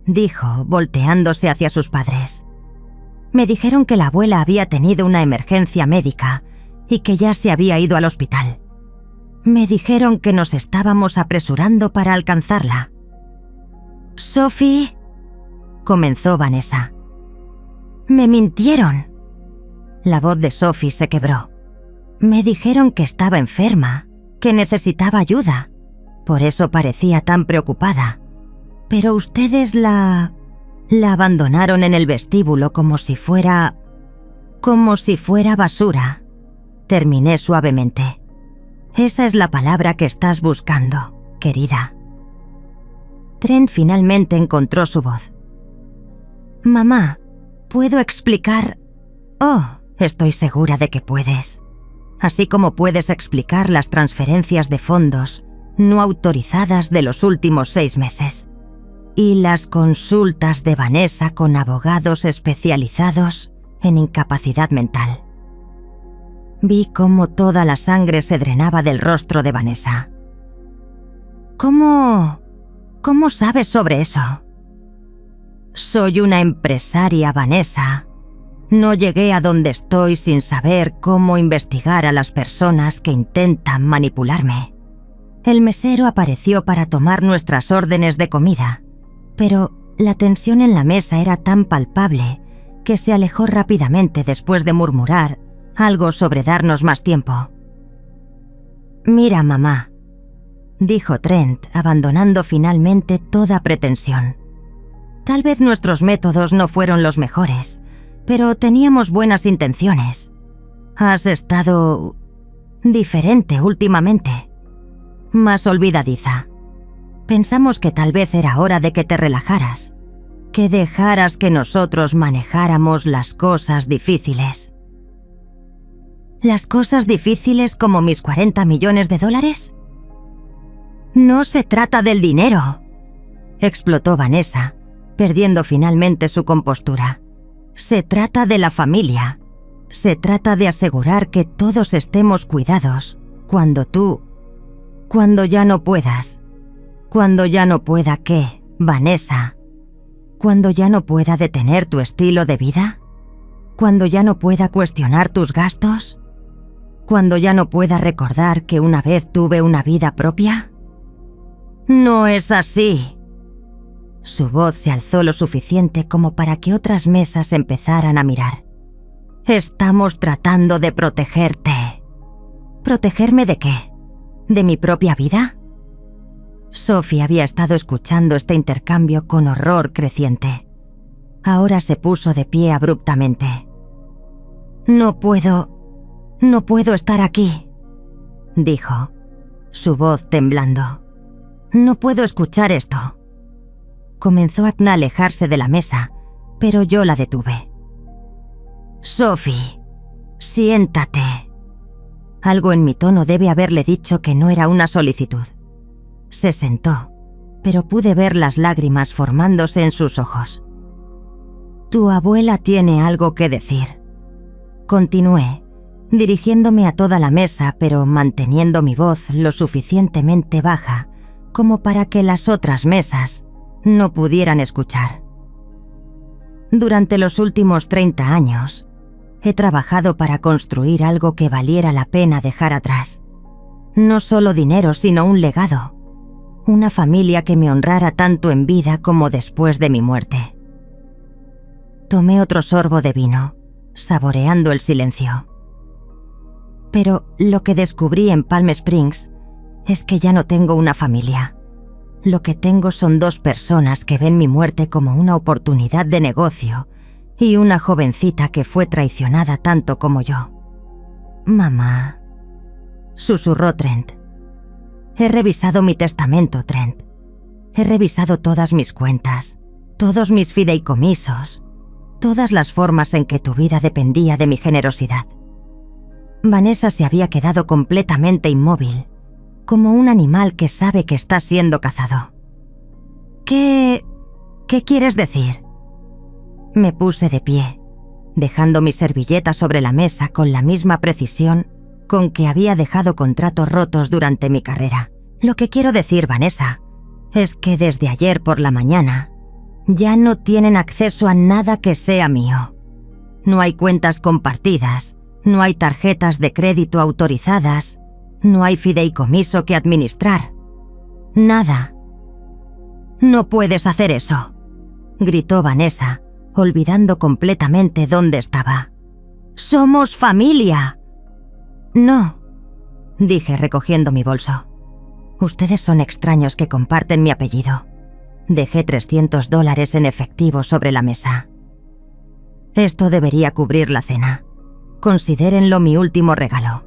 dijo, volteándose hacia sus padres. «Me dijeron que la abuela había tenido una emergencia médica y que ya se había ido al hospital. Me dijeron que nos estábamos apresurando para alcanzarla». «Sophie», comenzó Vanessa. «Me mintieron». La voz de Sophie se quebró. «Me dijeron que estaba enferma, que necesitaba ayuda. Por eso parecía tan preocupada. Pero ustedes la abandonaron en el vestíbulo como si fuera basura», terminé suavemente. «Esa es la palabra que estás buscando, querida». Trent finalmente encontró su voz. «Mamá, ¿puedo explicar?» «Oh, estoy segura de que puedes. Así como puedes explicar las transferencias de fondos no autorizadas de los últimos 6 meses. Y las consultas de Vanessa con abogados especializados en incapacidad mental». Vi cómo toda la sangre se drenaba del rostro de Vanessa. ¿Cómo sabes sobre eso?» «Soy una empresaria, Vanessa. No llegué a donde estoy sin saber cómo investigar a las personas que intentan manipularme». El mesero apareció para tomar nuestras órdenes de comida, pero la tensión en la mesa era tan palpable que se alejó rápidamente después de murmurar algo sobre darnos más tiempo. «Mira, mamá», dijo Trent, abandonando finalmente toda pretensión. «Tal vez nuestros métodos no fueron los mejores, pero teníamos buenas intenciones. Has estado diferente últimamente, más olvidadiza. Pensamos que tal vez era hora de que te relajaras, que dejaras que nosotros manejáramos las cosas difíciles». ¿Las cosas difíciles como mis $40 millones? «No se trata del dinero», explotó Vanessa, perdiendo finalmente su compostura. «Se trata de la familia. Se trata de asegurar que todos estemos cuidados cuando ya no puedas. Cuando ya no pueda ¿qué, Vanessa? Cuando ya no pueda detener tu estilo de vida. Cuando ya no pueda cuestionar tus gastos. Cuando ya no pueda recordar que una vez tuve una vida propia». «No es así». Su voz se alzó lo suficiente como para que otras mesas empezaran a mirar. «Estamos tratando de protegerte». «¿Protegerme de qué? ¿De mi propia vida?». Sophie había estado escuchando este intercambio con horror creciente. Ahora se puso de pie abruptamente. No puedo estar aquí», dijo, su voz temblando. «No puedo escuchar esto». Comenzó a alejarse de la mesa, pero yo la detuve. «Sophie, siéntate». Algo en mi tono debe haberle dicho que no era una solicitud. Se sentó, pero pude ver las lágrimas formándose en sus ojos. «Tu abuela tiene algo que decir», continué, dirigiéndome a toda la mesa pero manteniendo mi voz lo suficientemente baja como para que las otras mesas no pudieran escuchar. Durante los últimos 30 años, he trabajado para construir algo que valiera la pena dejar atrás. No solo dinero, sino un legado. Una familia que me honrara tanto en vida como después de mi muerte. Tomé otro sorbo de vino, saboreando el silencio. Pero lo que descubrí en Palm Springs es que ya no tengo una familia. Lo que tengo son 2 personas que ven mi muerte como una oportunidad de negocio y una jovencita que fue traicionada tanto como yo. «Mamá», susurró Trent. «He revisado mi testamento, Trent. He revisado todas mis cuentas, todos mis fideicomisos, todas las formas en que tu vida dependía de mi generosidad». Vanessa se había quedado completamente inmóvil, como un animal que sabe que está siendo cazado. ¿Qué quieres decir? Me puse de pie, dejando mi servilleta sobre la mesa con la misma precisión con que había dejado contratos rotos durante mi carrera. Lo que quiero decir, Vanessa, es que desde ayer por la mañana ya no tienen acceso a nada que sea mío. No hay cuentas compartidas, no hay tarjetas de crédito autorizadas, no hay fideicomiso que administrar. Nada. «No puedes hacer eso», gritó Vanessa, olvidando completamente dónde estaba. «¡Somos familia!». «No», dije recogiendo mi bolso. «Ustedes son extraños que comparten mi apellido». Dejé $300 en efectivo sobre la mesa. «Esto debería cubrir la cena. Considérenlo mi último regalo».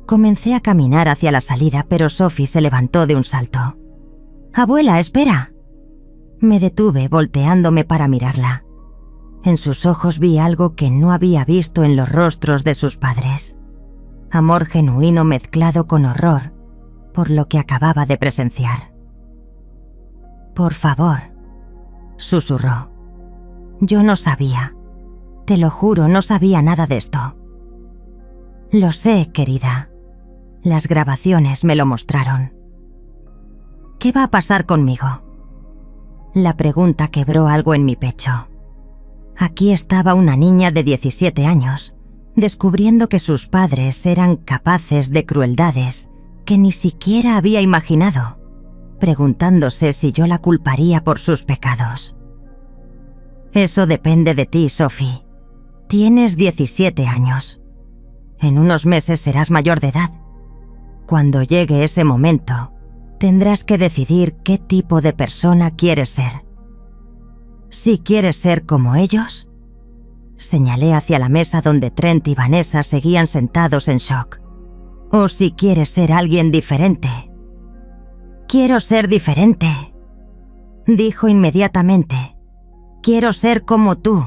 Comencé a caminar hacia la salida, pero Sophie se levantó de un salto. «Abuela, espera». Me detuve, volteándome para mirarla. En sus ojos vi algo que no había visto en los rostros de sus padres. Amor genuino mezclado con horror por lo que acababa de presenciar. «Por favor», susurró. «Yo no sabía. Te lo juro, no sabía nada de esto». «Lo sé, querida. Las grabaciones me lo mostraron». «¿Qué va a pasar conmigo?». La pregunta quebró algo en mi pecho. Aquí estaba una niña de 17 años, descubriendo que sus padres eran capaces de crueldades que ni siquiera había imaginado, preguntándose si yo la culparía por sus pecados. «Eso depende de ti, Sophie. Tienes 17 años. En unos meses serás mayor de edad. Cuando llegue ese momento, tendrás que decidir qué tipo de persona quieres ser. Si quieres ser como ellos», señalé hacia la mesa donde Trent y Vanessa seguían sentados en shock, «o si quieres ser alguien diferente». «Quiero ser diferente», dijo inmediatamente. «Quiero ser como tú».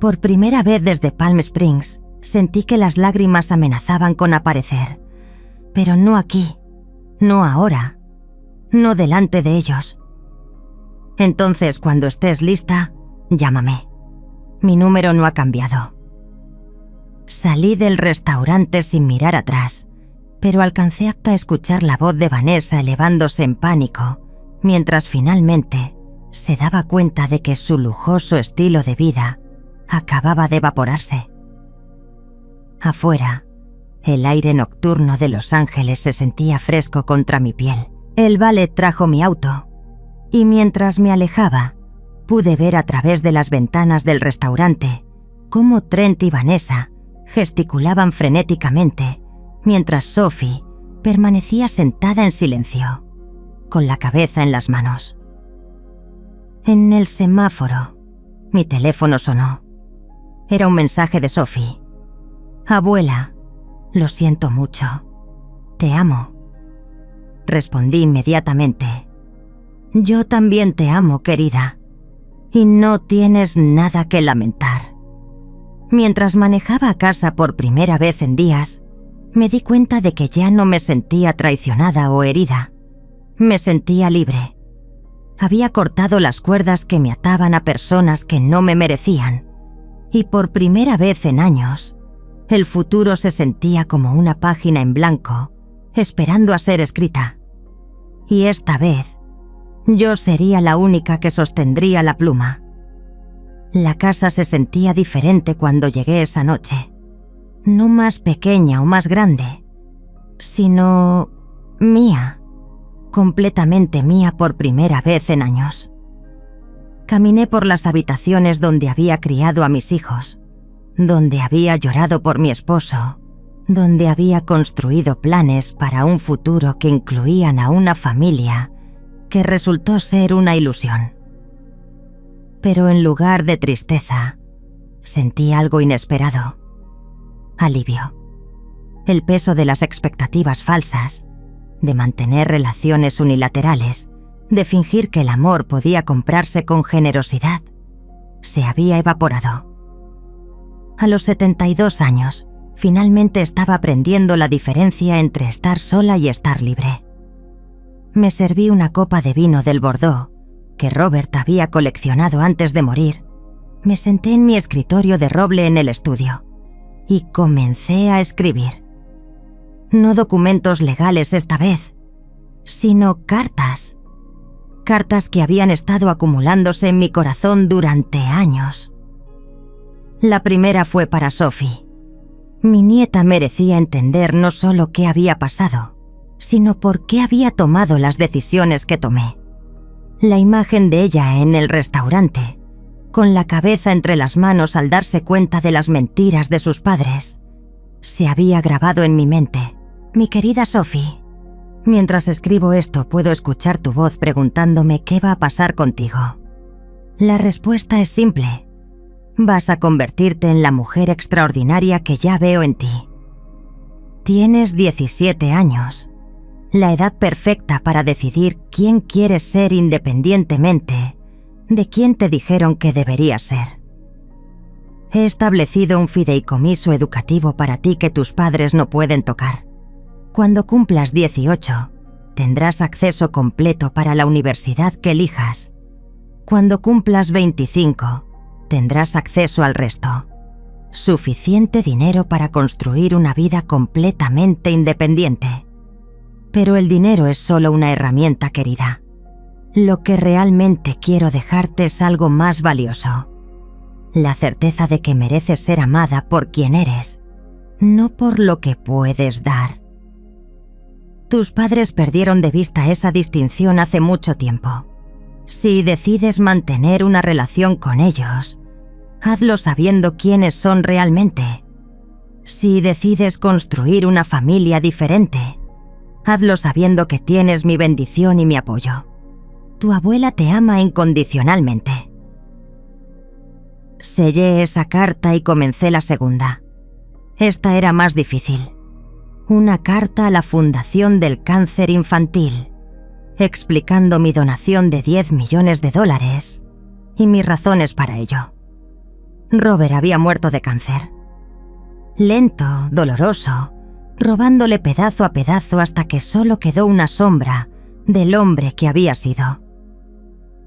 Por primera vez desde Palm Springs, sentí que las lágrimas amenazaban con aparecer, pero no aquí. No ahora, no delante de ellos. «Entonces, cuando estés lista, llámame. Mi número no ha cambiado». Salí del restaurante sin mirar atrás, pero alcancé a escuchar la voz de Vanessa elevándose en pánico, mientras finalmente se daba cuenta de que su lujoso estilo de vida acababa de evaporarse. Afuera, el aire nocturno de Los Ángeles se sentía fresco contra mi piel. El valet trajo mi auto, y mientras me alejaba, pude ver a través de las ventanas del restaurante cómo Trent y Vanessa gesticulaban frenéticamente, mientras Sophie permanecía sentada en silencio, con la cabeza en las manos. En el semáforo, mi teléfono sonó. Era un mensaje de Sophie. «Abuela, lo siento mucho. Te amo». Respondí inmediatamente. «Yo también te amo, querida. Y no tienes nada que lamentar». Mientras manejaba a casa por primera vez en días, me di cuenta de que ya no me sentía traicionada o herida. Me sentía libre. Había cortado las cuerdas que me ataban a personas que no me merecían. Y por primera vez en años, el futuro se sentía como una página en blanco, esperando a ser escrita. Y esta vez, yo sería la única que sostendría la pluma. La casa se sentía diferente cuando llegué esa noche. No más pequeña o más grande, sino mía, completamente mía por primera vez en años. Caminé por las habitaciones donde había criado a mis hijos, donde había llorado por mi esposo, donde había construido planes para un futuro que incluían a una familia que resultó ser una ilusión. Pero en lugar de tristeza, sentí algo inesperado. Alivio. El peso de las expectativas falsas, de mantener relaciones unilaterales, de fingir que el amor podía comprarse con generosidad, se había evaporado. A los 72 años, finalmente estaba aprendiendo la diferencia entre estar sola y estar libre. Me serví una copa de vino del Bordeaux, que Robert había coleccionado antes de morir. Me senté en mi escritorio de roble en el estudio y comencé a escribir. No documentos legales esta vez, sino cartas. Cartas que habían estado acumulándose en mi corazón durante años. La primera fue para Sophie. Mi nieta merecía entender no solo qué había pasado, sino por qué había tomado las decisiones que tomé. La imagen de ella en el restaurante, con la cabeza entre las manos al darse cuenta de las mentiras de sus padres, se había grabado en mi mente. Mi querida Sophie, mientras escribo esto puedo escuchar tu voz preguntándome qué va a pasar contigo. La respuesta es simple. Vas a convertirte en la mujer extraordinaria que ya veo en ti. Tienes 17 años, la edad perfecta para decidir quién quieres ser independientemente de quién te dijeron que deberías ser. He establecido un fideicomiso educativo para ti que tus padres no pueden tocar. Cuando cumplas 18, tendrás acceso completo para la universidad que elijas. Cuando cumplas 25, tendrás acceso al resto. Suficiente dinero para construir una vida completamente independiente. Pero el dinero es solo una herramienta, querida. Lo que realmente quiero dejarte es algo más valioso. La certeza de que mereces ser amada por quien eres, no por lo que puedes dar. Tus padres perdieron de vista esa distinción hace mucho tiempo. Si decides mantener una relación con ellos, hazlo sabiendo quiénes son realmente. Si decides construir una familia diferente, hazlo sabiendo que tienes mi bendición y mi apoyo. Tu abuela te ama incondicionalmente. Sellé esa carta y comencé la segunda. Esta era más difícil. Una carta a la Fundación del Cáncer Infantil, explicando mi donación de $10 millones y mis razones para ello. Robert había muerto de cáncer. Lento, doloroso, robándole pedazo a pedazo hasta que solo quedó una sombra del hombre que había sido.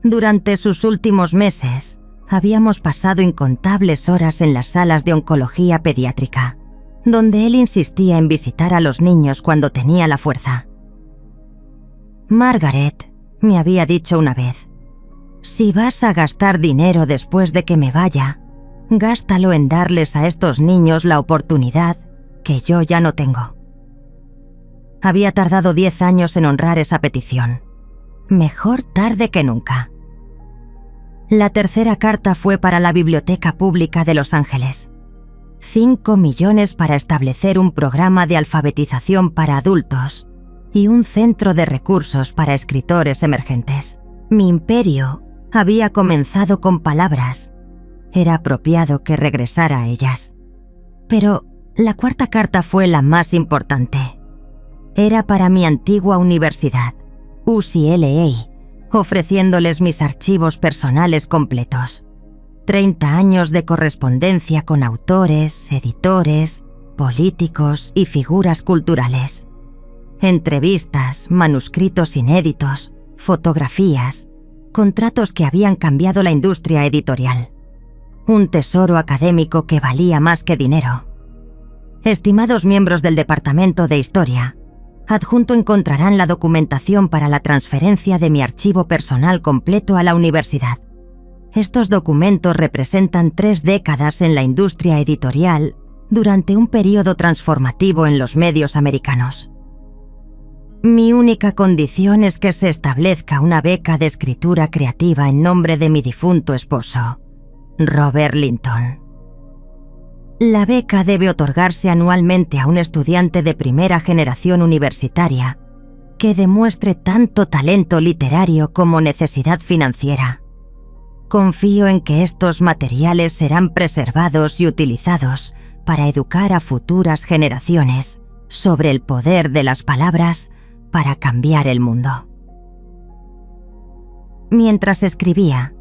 Durante sus últimos meses, habíamos pasado incontables horas en las salas de oncología pediátrica, donde él insistía en visitar a los niños cuando tenía la fuerza. Margaret me había dicho una vez, si vas a gastar dinero después de que me vaya, gástalo en darles a estos niños la oportunidad que yo ya no tengo. Había tardado 10 años en honrar esa petición. Mejor tarde que nunca. La tercera carta fue para la Biblioteca Pública de Los Ángeles. 5 millones para establecer un programa de alfabetización para adultos y un centro de recursos para escritores emergentes. Mi imperio había comenzado con palabras. Era apropiado que regresara a ellas. Pero la cuarta carta fue la más importante. Era para mi antigua universidad, UCLA, ofreciéndoles mis archivos personales completos. 30 años de correspondencia con autores, editores, políticos y figuras culturales. Entrevistas, manuscritos inéditos, fotografías, contratos que habían cambiado la industria editorial. Un tesoro académico que valía más que dinero. Estimados miembros del Departamento de Historia, adjunto encontrarán la documentación para la transferencia de mi archivo personal completo a la universidad. Estos documentos representan 3 décadas en la industria editorial durante un periodo transformativo en los medios americanos. Mi única condición es que se establezca una beca de escritura creativa en nombre de mi difunto esposo, Robert Linton. La beca debe otorgarse anualmente a un estudiante de primera generación universitaria que demuestre tanto talento literario como necesidad financiera. Confío en que estos materiales serán preservados y utilizados para educar a futuras generaciones sobre el poder de las palabras para cambiar el mundo. Mientras escribía,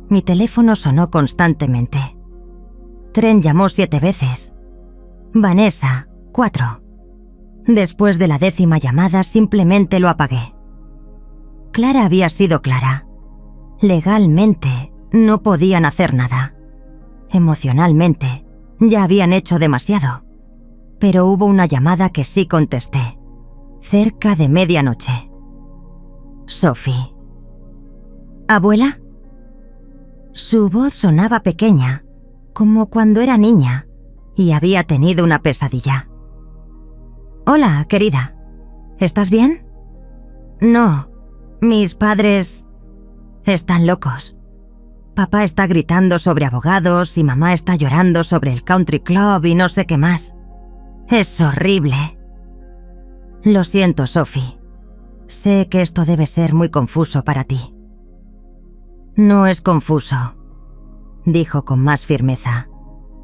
mi teléfono sonó constantemente. Trent llamó 7 veces. Vanessa, 4. Después de la 10ª llamada simplemente lo apagué. Clara había sido clara. Legalmente no podían hacer nada. Emocionalmente ya habían hecho demasiado. Pero hubo una llamada que sí contesté, cerca de medianoche. Sophie. ¿Abuela? Su voz sonaba pequeña, como cuando era niña y había tenido una pesadilla. Hola, querida. ¿Estás bien? No, mis padres están locos. Papá está gritando sobre abogados y mamá está llorando sobre el country club y no sé qué más. Es horrible. Lo siento, Sophie. Sé que esto debe ser muy confuso para ti. No es confuso, dijo con más firmeza.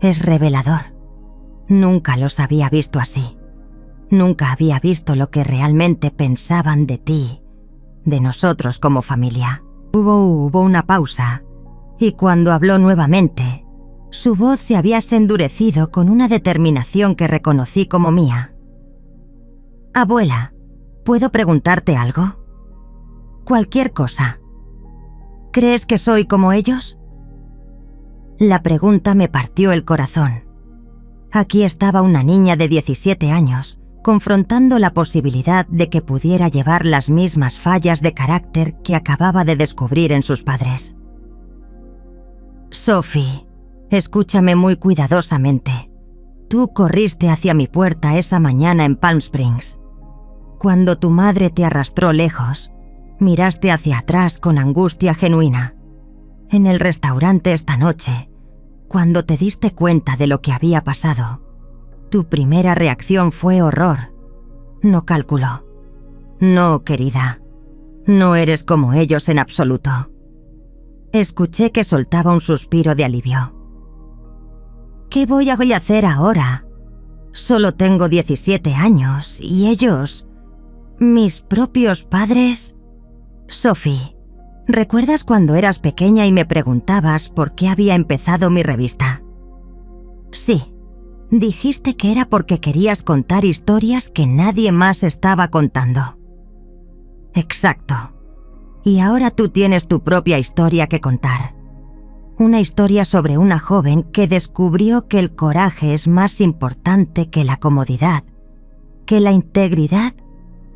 Es revelador. Nunca los había visto así. Nunca había visto lo que realmente pensaban de ti, de nosotros como familia. Hubo una pausa, y cuando habló nuevamente, su voz se había endurecido con una determinación que reconocí como mía. Abuela, ¿puedo preguntarte algo? Cualquier cosa. ¿Crees que soy como ellos? La pregunta me partió el corazón. Aquí estaba una niña de 17 años, confrontando la posibilidad de que pudiera llevar las mismas fallas de carácter que acababa de descubrir en sus padres. Sophie, escúchame muy cuidadosamente. Tú corriste hacia mi puerta esa mañana en Palm Springs. Cuando tu madre te arrastró lejos, miraste hacia atrás con angustia genuina. En el restaurante esta noche, cuando te diste cuenta de lo que había pasado, tu primera reacción fue horror, no cálculo. No, querida, no eres como ellos en absoluto. Escuché que soltaba un suspiro de alivio. ¿Qué voy a hacer ahora? Solo tengo 17 años y ellos, mis propios padres. Sophie, ¿recuerdas cuando eras pequeña y me preguntabas por qué había empezado mi revista? Sí, dijiste que era porque querías contar historias que nadie más estaba contando. Exacto. Y ahora tú tienes tu propia historia que contar. Una historia sobre una joven que descubrió que el coraje es más importante que la comodidad, que la integridad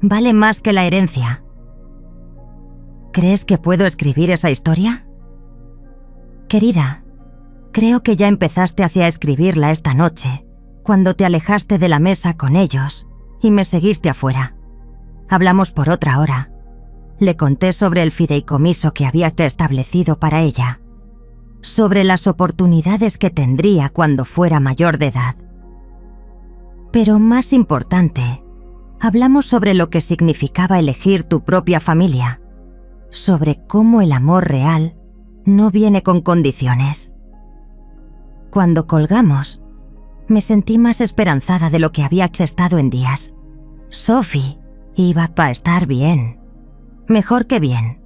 vale más que la herencia. ¿Crees que puedo escribir esa historia? Querida, creo que ya empezaste así a escribirla esta noche, cuando te alejaste de la mesa con ellos y me seguiste afuera. Hablamos por otra hora. Le conté sobre el fideicomiso que habías establecido para ella, sobre las oportunidades que tendría cuando fuera mayor de edad. Pero más importante, hablamos sobre lo que significaba elegir tu propia familia, sobre cómo el amor real no viene con condiciones. Cuando colgamos, me sentí más esperanzada de lo que había estado en días. Sophie iba a estar bien, mejor que bien,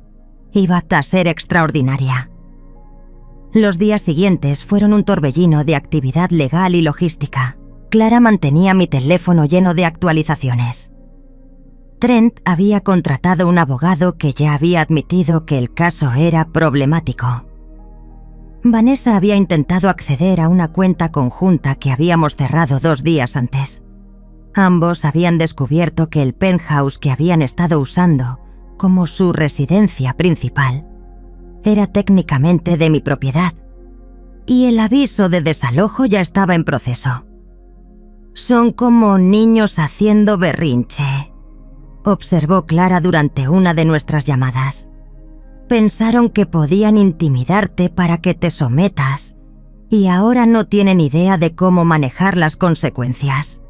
iba a ser extraordinaria. Los días siguientes fueron un torbellino de actividad legal y logística. Clara mantenía mi teléfono lleno de actualizaciones. Trent había contratado un abogado que ya había admitido que el caso era problemático. Vanessa había intentado acceder a una cuenta conjunta que habíamos cerrado 2 días antes. Ambos habían descubierto que el penthouse que habían estado usando como su residencia principal era técnicamente de mi propiedad, y el aviso de desalojo ya estaba en proceso. Son como niños haciendo berrinche, observó Clara durante una de nuestras llamadas. Pensaron que podían intimidarte para que te sometas y ahora no tienen idea de cómo manejar las consecuencias.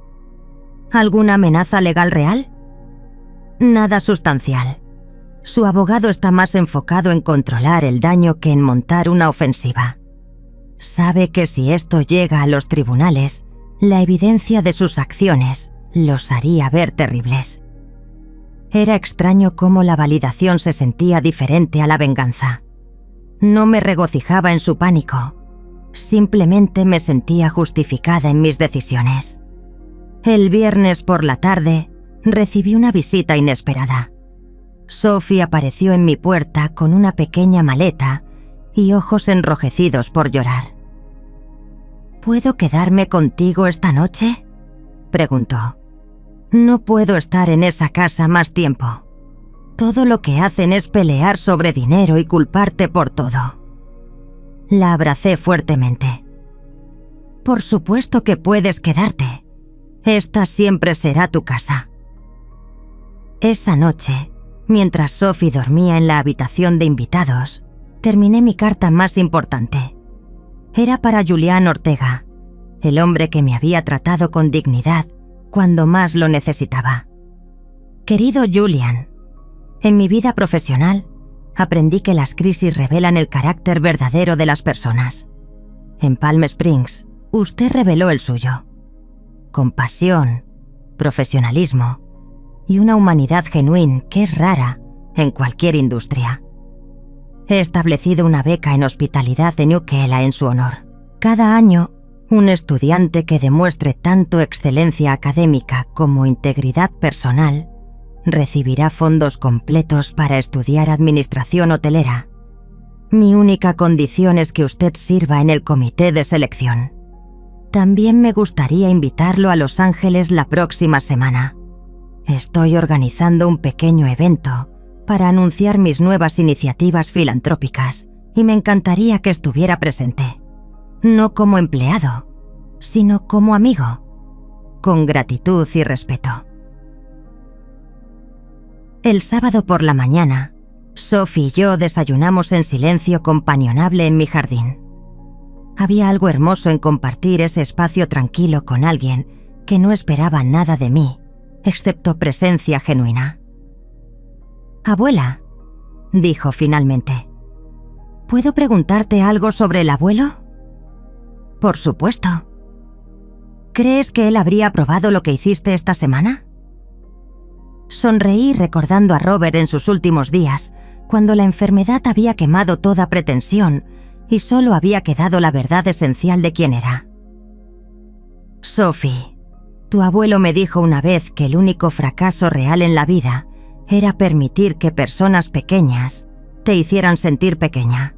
¿Alguna amenaza legal real? Nada sustancial. Su abogado está más enfocado en controlar el daño que en montar una ofensiva. Sabe que si esto llega a los tribunales, la evidencia de sus acciones los haría ver terribles. Era extraño cómo la validación se sentía diferente a la venganza. No me regocijaba en su pánico. Simplemente me sentía justificada en mis decisiones. El viernes por la tarde, recibí una visita inesperada. Sophie apareció en mi puerta con una pequeña maleta y ojos enrojecidos por llorar. ¿Puedo quedarme contigo esta noche?, preguntó. No puedo estar en esa casa más tiempo. Todo lo que hacen es pelear sobre dinero y culparte por todo. La abracé fuertemente. Por supuesto que puedes quedarte. Esta siempre será tu casa. Esa noche, mientras Sophie dormía en la habitación de invitados, terminé mi carta más importante. Era para Julián Ortega, el hombre que me había tratado con dignidad cuando más lo necesitaba. Querido Julián, en mi vida profesional aprendí que las crisis revelan el carácter verdadero de las personas. En Palm Springs, usted reveló el suyo. Compasión, profesionalismo y una humanidad genuina que es rara en cualquier industria. He establecido una beca en hospitalidad de Newquela en su honor. Cada año, un estudiante que demuestre tanto excelencia académica como integridad personal recibirá fondos completos para estudiar administración hotelera. Mi única condición es que usted sirva en el comité de selección. También me gustaría invitarlo a Los Ángeles la próxima semana. Estoy organizando un pequeño evento para anunciar mis nuevas iniciativas filantrópicas y me encantaría que estuviera presente. No como empleado, sino como amigo, con gratitud y respeto. El sábado por la mañana, Sophie y yo desayunamos en silencio companionable en mi jardín. Había algo hermoso en compartir ese espacio tranquilo con alguien que no esperaba nada de mí, excepto presencia genuina. «Abuela», dijo finalmente, «¿puedo preguntarte algo sobre el abuelo?» «Por supuesto». «¿Crees que él habría aprobado lo que hiciste esta semana?» Sonreí recordando a Robert en sus últimos días, cuando la enfermedad había quemado toda pretensión y solo había quedado la verdad esencial de quién era. «Sophie, tu abuelo me dijo una vez que el único fracaso real en la vida era permitir que personas pequeñas te hicieran sentir pequeña.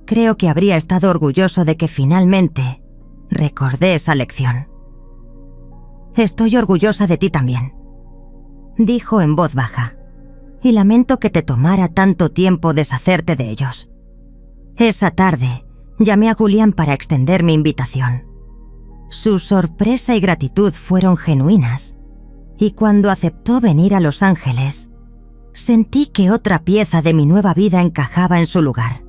Creo que habría estado orgulloso de que finalmente recordé esa lección». «Estoy orgullosa de ti también», dijo en voz baja, «y lamento que te tomara tanto tiempo deshacerte de ellos». Esa tarde, llamé a Julián para extender mi invitación. Su sorpresa y gratitud fueron genuinas, y cuando aceptó venir a Los Ángeles, sentí que otra pieza de mi nueva vida encajaba en su lugar.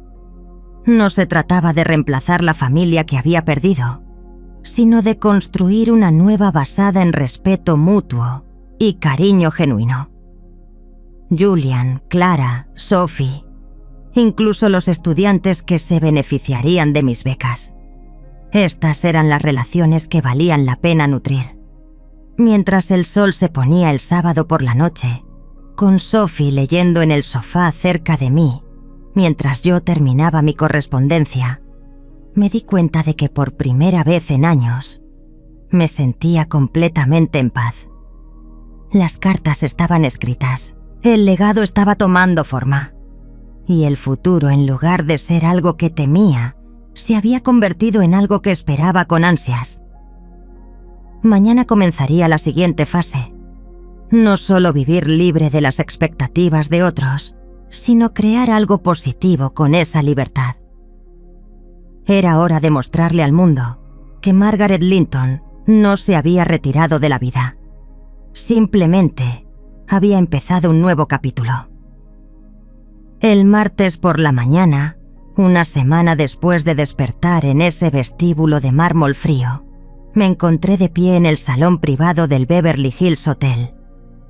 No se trataba de reemplazar la familia que había perdido, sino de construir una nueva basada en respeto mutuo y cariño genuino. Julián, Clara, Sophie, incluso los estudiantes que se beneficiarían de mis becas. Estas eran las relaciones que valían la pena nutrir. Mientras el sol se ponía el sábado por la noche, con Sophie leyendo en el sofá cerca de mí, mientras yo terminaba mi correspondencia, me di cuenta de que por primera vez en años me sentía completamente en paz. Las cartas estaban escritas, el legado estaba tomando forma, y el futuro, en lugar de ser algo que temía, se había convertido en algo que esperaba con ansias. Mañana comenzaría la siguiente fase. No solo vivir libre de las expectativas de otros, sino crear algo positivo con esa libertad. Era hora de mostrarle al mundo que Margaret Linton no se había retirado de la vida. Simplemente había empezado un nuevo capítulo. El martes por la mañana, Una semana después de despertar en ese vestíbulo de mármol frío, me encontré de pie en el salón privado del Beverly Hills Hotel,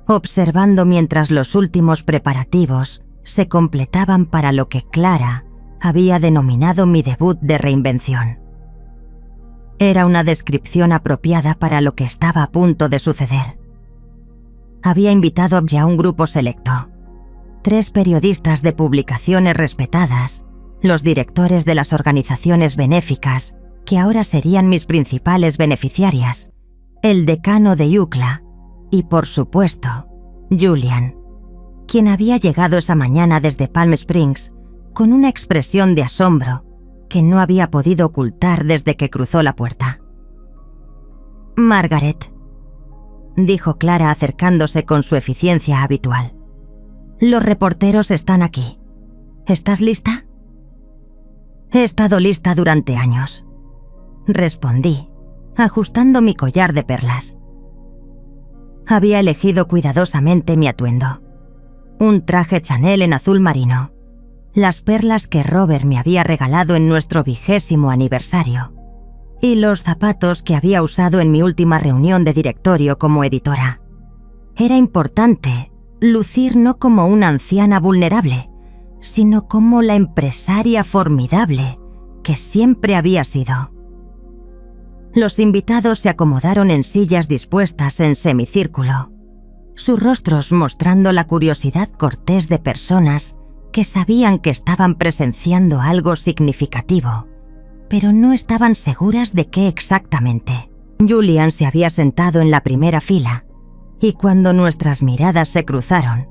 observando mientras los últimos preparativos se completaban para lo que Clara había denominado mi debut de reinvención. Era una descripción apropiada para lo que estaba a punto de suceder. Había invitado ya a un grupo selecto, 3 periodistas de publicaciones respetadas, los directores de las organizaciones benéficas, que ahora serían mis principales beneficiarias, el decano de UCLA y, por supuesto, Julian, quien había llegado esa mañana desde Palm Springs con una expresión de asombro que no había podido ocultar desde que cruzó la puerta. «Margaret», dijo Clara acercándose con su eficiencia habitual. «Los reporteros están aquí. ¿Estás lista?» «He estado lista durante años», respondí, ajustando mi collar de perlas. Había elegido cuidadosamente mi atuendo. Un traje Chanel en azul marino, las perlas que Robert me había regalado en nuestro 20º aniversario y los zapatos que había usado en mi última reunión de directorio como editora. Era importante lucir no como una anciana vulnerable, sino como la empresaria formidable que siempre había sido. Los invitados se acomodaron en sillas dispuestas en semicírculo, sus rostros mostrando la curiosidad cortés de personas que sabían que estaban presenciando algo significativo, pero no estaban seguras de qué exactamente. Julian se había sentado en la primera fila y cuando nuestras miradas se cruzaron,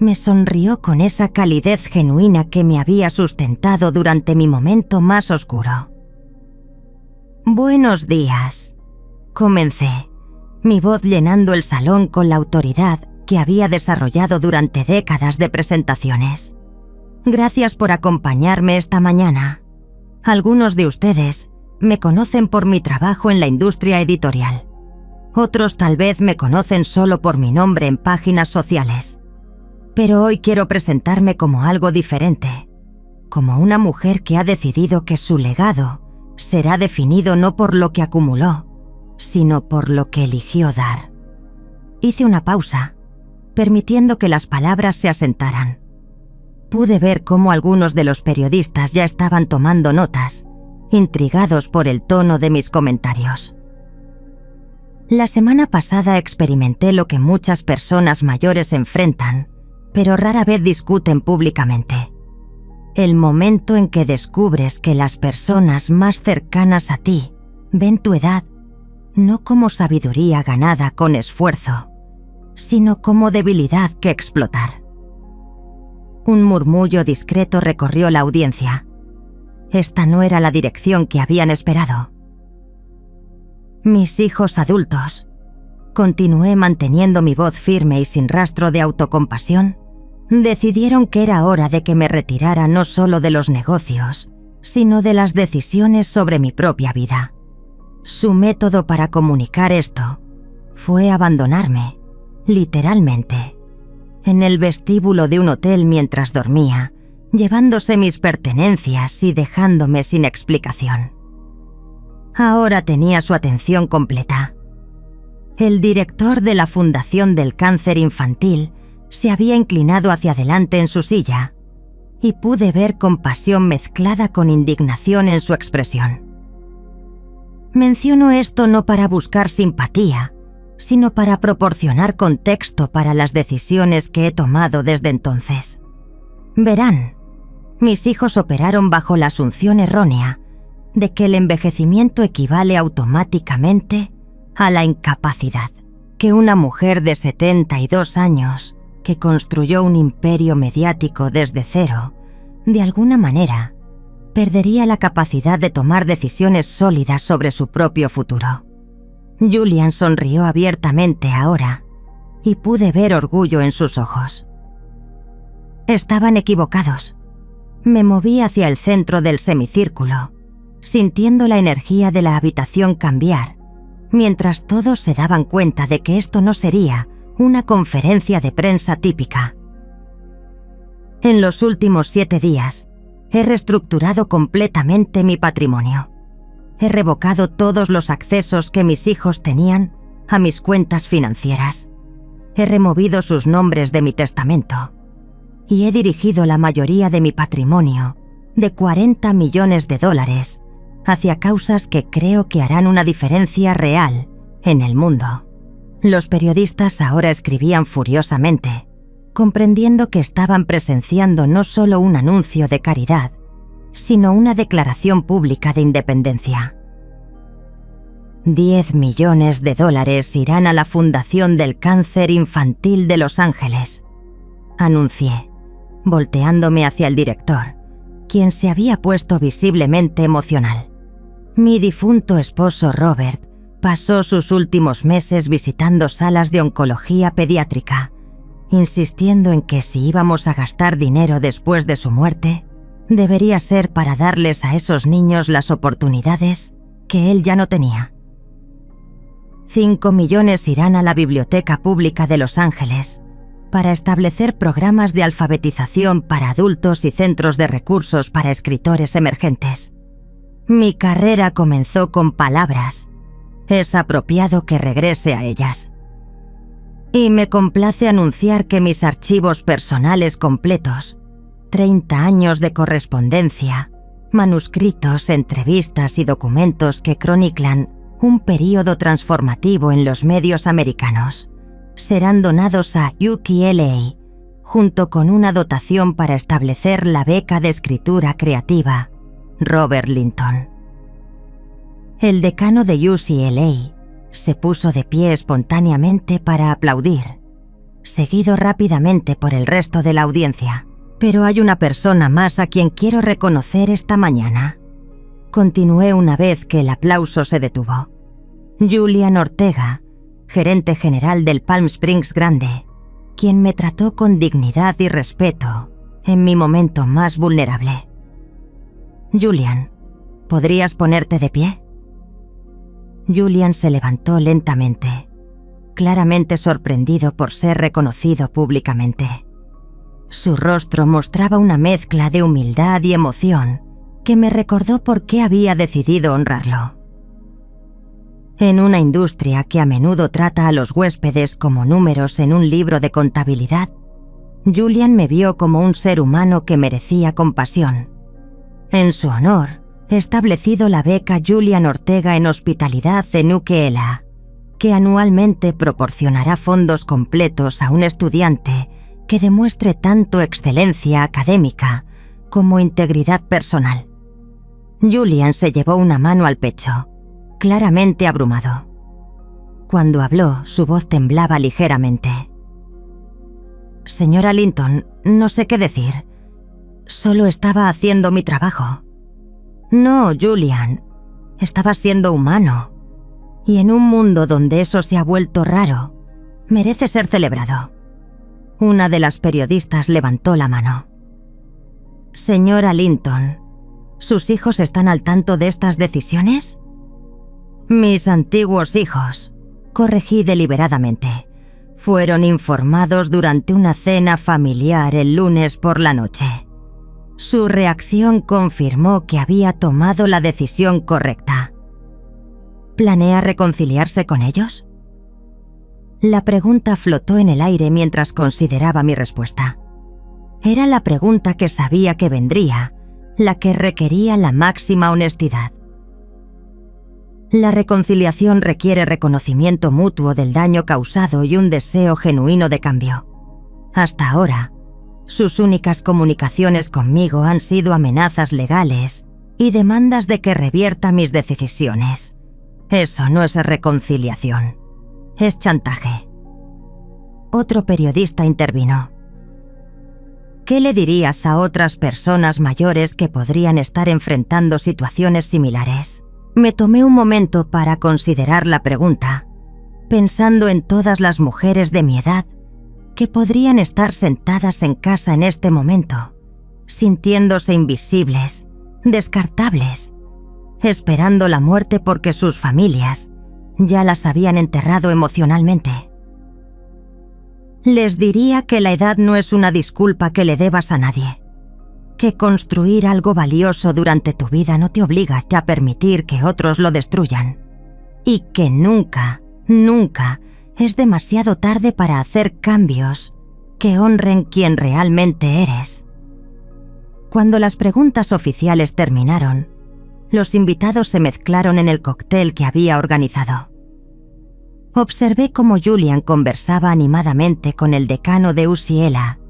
me sonrió con esa calidez genuina que me había sustentado durante mi momento más oscuro. «Buenos días», comencé, mi voz llenando el salón con la autoridad que había desarrollado durante décadas de presentaciones. «Gracias por acompañarme esta mañana. Algunos de ustedes me conocen por mi trabajo en la industria editorial. Otros tal vez me conocen solo por mi nombre en páginas sociales. Pero hoy quiero presentarme como algo diferente, como una mujer que ha decidido que su legado será definido no por lo que acumuló, sino por lo que eligió dar». Hice una pausa, permitiendo que las palabras se asentaran. Pude ver cómo algunos de los periodistas ya estaban tomando notas, intrigados por el tono de mis comentarios. La semana pasada experimenté lo que muchas personas mayores enfrentan, pero rara vez discuten públicamente. El momento en que descubres que las personas más cercanas a ti ven tu edad no como sabiduría ganada con esfuerzo, sino como debilidad que explotar. Un murmullo discreto recorrió la audiencia. Esta no era la dirección que habían esperado. «Mis hijos adultos», continué manteniendo mi voz firme y sin rastro de autocompasión, decidieron que era hora de que me retirara no solo de los negocios, sino de las decisiones sobre mi propia vida. Su método para comunicar esto fue abandonarme, literalmente, en el vestíbulo de un hotel mientras dormía, llevándose mis pertenencias y dejándome sin explicación. Ahora tenía su atención completa. El director de la Fundación del Cáncer Infantil se había inclinado hacia adelante en su silla y pude ver compasión mezclada con indignación en su expresión. Menciono esto no para buscar simpatía, sino para proporcionar contexto para las decisiones que he tomado desde entonces. Verán, mis hijos operaron bajo la asunción errónea de que el envejecimiento equivale automáticamente a la incapacidad, que una mujer de 72 años que construyó un imperio mediático desde cero, de alguna manera, perdería la capacidad de tomar decisiones sólidas sobre su propio futuro. Julian sonrió abiertamente ahora y pude ver orgullo en sus ojos. Estaban equivocados. Me moví hacia el centro del semicírculo, sintiendo la energía de la habitación cambiar, mientras todos se daban cuenta de que esto no sería una conferencia de prensa típica. En los últimos 7 días, He reestructurado completamente mi patrimonio. He revocado todos los accesos que mis hijos tenían a mis cuentas financieras. He removido sus nombres de mi testamento. Y he dirigido la mayoría de mi patrimonio, de $40 millones, hacia causas que creo que harán una diferencia real en el mundo. Los periodistas ahora escribían furiosamente, comprendiendo que estaban presenciando no solo un anuncio de caridad, sino una declaración pública de independencia. $10 millones irán a la Fundación del Cáncer Infantil de Los Ángeles, anuncié, volteándome hacia el director, quien se había puesto visiblemente emocional. Mi difunto esposo Robert pasó sus últimos meses visitando salas de oncología pediátrica, insistiendo en que si íbamos a gastar dinero después de su muerte, debería ser para darles a esos niños las oportunidades que él ya no tenía. 5 millones irán a la Biblioteca Pública de Los Ángeles para establecer programas de alfabetización para adultos y centros de recursos para escritores emergentes. Mi carrera comenzó con palabras. Es apropiado que regrese a ellas. Y me complace anunciar que mis archivos personales completos, 30 años de correspondencia, manuscritos, entrevistas y documentos que croniclan un período transformativo en los medios americanos, serán donados a UCLA, junto con una dotación para establecer la beca de escritura creativa Robert Linton. El decano de UCLA se puso de pie espontáneamente para aplaudir, seguido rápidamente por el resto de la audiencia. Pero hay una persona más a quien quiero reconocer esta mañana. Continué una vez que el aplauso se detuvo. Julian Ortega, gerente general del Palm Springs Grande, quien me trató con dignidad y respeto en mi momento más vulnerable. Julian, ¿podrías ponerte de pie? Julian se levantó lentamente, claramente sorprendido por ser reconocido públicamente. Su rostro mostraba una mezcla de humildad y emoción que me recordó por qué había decidido honrarlo. En una industria que a menudo trata a los huéspedes como números en un libro de contabilidad, Julian me vio como un ser humano que merecía compasión. En su honor, he establecido la beca Julian Ortega en Hospitalidad en UCLA, que anualmente proporcionará fondos completos a un estudiante que demuestre tanto excelencia académica como integridad personal. Julian se llevó una mano al pecho, claramente abrumado. Cuando habló, su voz temblaba ligeramente. Señora Linton, no sé qué decir. Solo estaba haciendo mi trabajo. No, Julian, estaba siendo humano. Y en un mundo donde eso se ha vuelto raro, merece ser celebrado. Una de las periodistas levantó la mano. Señora Linton, ¿sus hijos están al tanto de estas decisiones? Mis antiguos hijos, corregí deliberadamente, fueron informados durante una cena familiar el lunes por la noche. Su reacción confirmó que había tomado la decisión correcta. ¿Planea reconciliarse con ellos? La pregunta flotó en el aire mientras consideraba mi respuesta. Era la pregunta que sabía que vendría, la que requería la máxima honestidad. La reconciliación requiere reconocimiento mutuo del daño causado y un deseo genuino de cambio. Hasta ahora, sus únicas comunicaciones conmigo han sido amenazas legales y demandas de que revierta mis decisiones. Eso no es reconciliación, es chantaje. Otro periodista intervino. ¿Qué le dirías a otras personas mayores que podrían estar enfrentando situaciones similares? Me tomé un momento para considerar la pregunta, pensando en todas las mujeres de mi edad que podrían estar sentadas en casa en este momento, sintiéndose invisibles, descartables, esperando la muerte porque sus familias ya las habían enterrado emocionalmente. Les diría que la edad no es una disculpa que le debas a nadie, que construir algo valioso durante tu vida no te obliga a permitir que otros lo destruyan, y que nunca, nunca es demasiado tarde para hacer cambios que honren quien realmente eres. Cuando las preguntas oficiales terminaron, los invitados se mezclaron en el cóctel que había organizado. Observé cómo Julian conversaba animadamente con el decano de UCLA,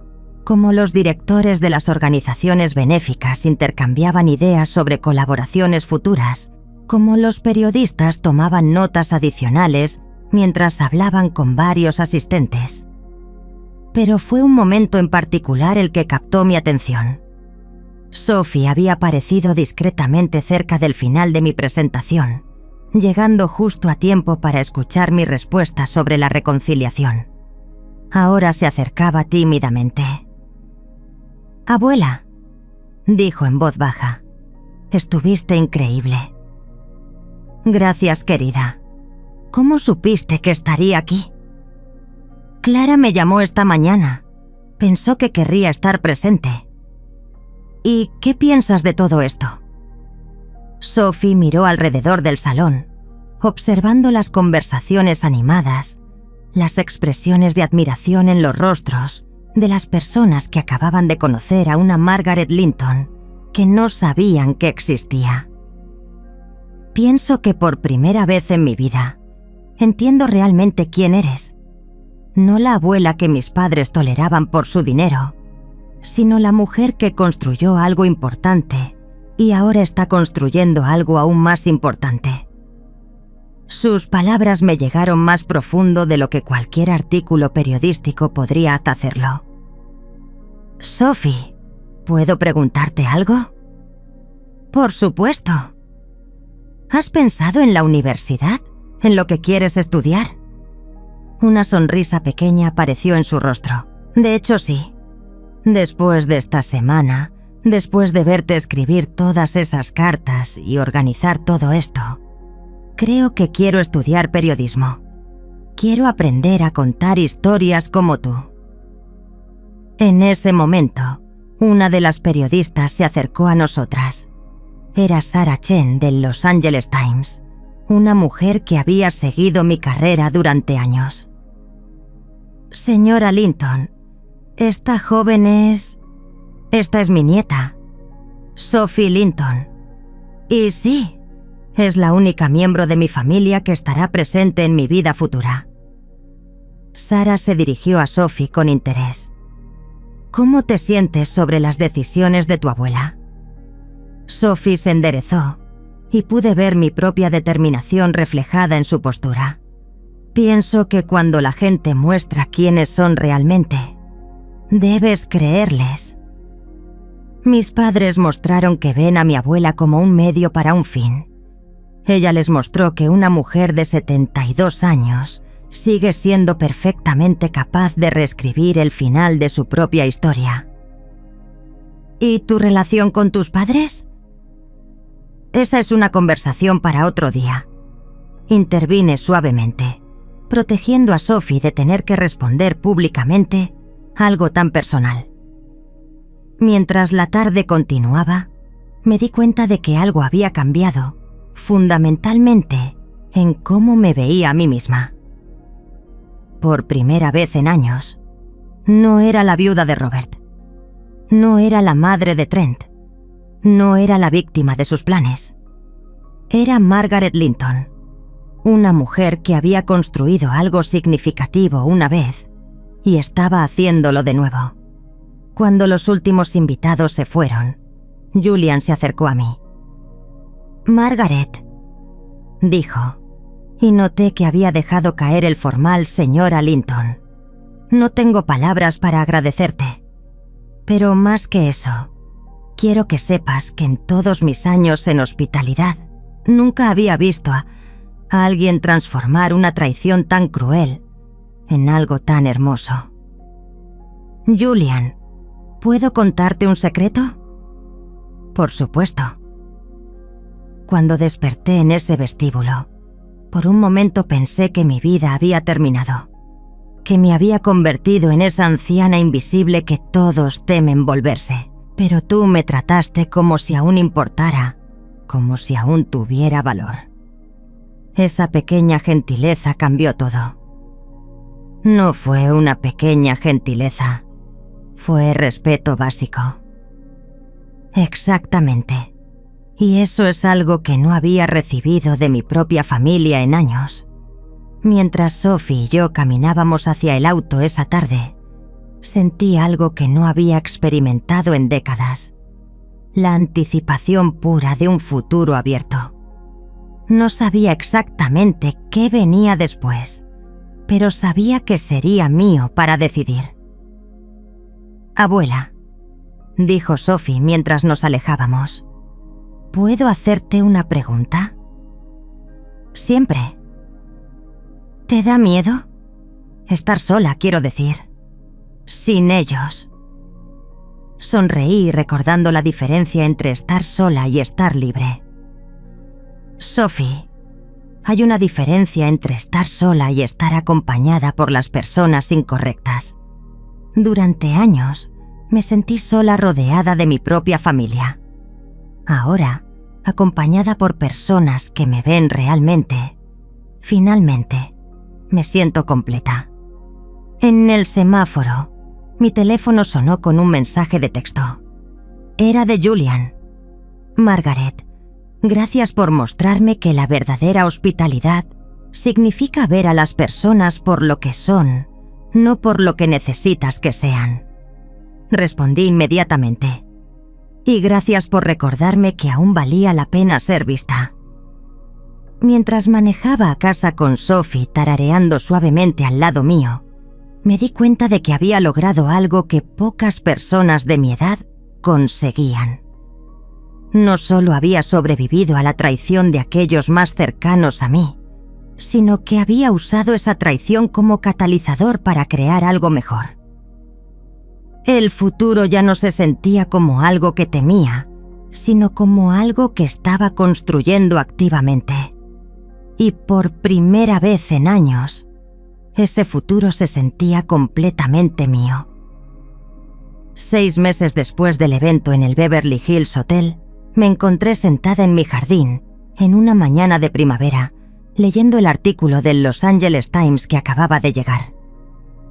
cómo los directores de las organizaciones benéficas intercambiaban ideas sobre colaboraciones futuras, cómo los periodistas tomaban notas adicionales mientras hablaban con varios asistentes. Pero fue un momento en particular el que captó mi atención. Sophie había aparecido discretamente cerca del final de mi presentación, llegando justo a tiempo para escuchar mi respuesta sobre la reconciliación. Ahora se acercaba tímidamente. «Abuela», dijo en voz baja, «estuviste increíble». «Gracias, querida. ¿Cómo supiste que estaría aquí?» «Clara me llamó esta mañana. Pensó que querría estar presente». «¿Y qué piensas de todo esto?» Sophie miró alrededor del salón, observando las conversaciones animadas, las expresiones de admiración en los rostros de las personas que acababan de conocer a una Margaret Linton que no sabían que existía. «Pienso que por primera vez en mi vida entiendo realmente quién eres. No la abuela que mis padres toleraban por su dinero, sino la mujer que construyó algo importante y ahora está construyendo algo aún más importante». Sus palabras me llegaron más profundo de lo que cualquier artículo periodístico podría hacerlo. «Sophie, ¿puedo preguntarte algo?» «Por supuesto». «¿Has pensado en la universidad? ¿En lo que quieres estudiar?» Una sonrisa pequeña apareció en su rostro. «De hecho, sí. Después de esta semana, después de verte escribir todas esas cartas y organizar todo esto, creo que quiero estudiar periodismo. Quiero aprender a contar historias como tú». En ese momento, una de las periodistas se acercó a nosotras. Era Sarah Chen del Los Angeles Times, una mujer que había seguido mi carrera durante años. «Señora Linton, esta joven Esta es mi nieta, Sophie Linton. Y sí, es la única miembro de mi familia que estará presente en mi vida futura». Sarah se dirigió a Sophie con interés. «¿Cómo te sientes sobre las decisiones de tu abuela?» Sophie se enderezó y pude ver mi propia determinación reflejada en su postura. «Pienso que cuando la gente muestra quiénes son realmente, debes creerles. Mis padres mostraron que ven a mi abuela como un medio para un fin. Ella les mostró que una mujer de 72 años sigue siendo perfectamente capaz de reescribir el final de su propia historia». «¿Y tu relación con tus padres?» «Esa es una conversación para otro día». Intervine suavemente, protegiendo a Sophie de tener que responder públicamente algo tan personal. Mientras la tarde continuaba, me di cuenta de que algo había cambiado, fundamentalmente en cómo me veía a mí misma. Por primera vez en años, no era la viuda de Robert. No era la madre de Trent. No era la víctima de sus planes. Era Margaret Linton, una mujer que había construido algo significativo una vez y estaba haciéndolo de nuevo. Cuando los últimos invitados se fueron, Julian se acercó a mí. «Margaret», dijo, y noté que había dejado caer el formal «señora Linton». «No tengo palabras para agradecerte, pero más que eso, quiero que sepas que en todos mis años en hospitalidad nunca había visto a alguien transformar una traición tan cruel en algo tan hermoso». «Julian, ¿puedo contarte un secreto?» «Por supuesto». Cuando desperté en ese vestíbulo, por un momento pensé que mi vida había terminado, que me había convertido en esa anciana invisible que todos temen volverse. Pero tú me trataste como si aún importara, como si aún tuviera valor. Esa pequeña gentileza cambió todo. No fue una pequeña gentileza, fue respeto básico. Exactamente. Y eso es algo que no había recibido de mi propia familia en años. Mientras Sophie y yo caminábamos hacia el auto esa tarde, sentí algo que no había experimentado en décadas. La anticipación pura de un futuro abierto. No sabía exactamente qué venía después, pero sabía que sería mío para decidir. «Abuela», dijo Sophie mientras nos alejábamos, «¿puedo hacerte una pregunta?» «Siempre». «¿Te da miedo? Estar sola, quiero decir. Sin ellos». Sonreí recordando la diferencia entre estar sola y estar libre. «Sophie, hay una diferencia entre estar sola y estar acompañada por las personas incorrectas. Durante años me sentí sola rodeada de mi propia familia. Ahora, acompañada por personas que me ven realmente, finalmente, me siento completa». En el semáforo, mi teléfono sonó con un mensaje de texto. Era de Julian. «Margaret, gracias por mostrarme que la verdadera hospitalidad significa ver a las personas por lo que son, no por lo que necesitas que sean». Respondí inmediatamente. «Y gracias por recordarme que aún valía la pena ser vista». Mientras manejaba a casa con Sophie tarareando suavemente al lado mío, me di cuenta de que había logrado algo que pocas personas de mi edad conseguían. No solo había sobrevivido a la traición de aquellos más cercanos a mí, sino que había usado esa traición como catalizador para crear algo mejor. El futuro ya no se sentía como algo que temía, sino como algo que estaba construyendo activamente. Y por primera vez en años, ese futuro se sentía completamente mío. 6 meses después del evento en el Beverly Hills Hotel, me encontré sentada en mi jardín, en una mañana de primavera, leyendo el artículo del Los Angeles Times que acababa de llegar.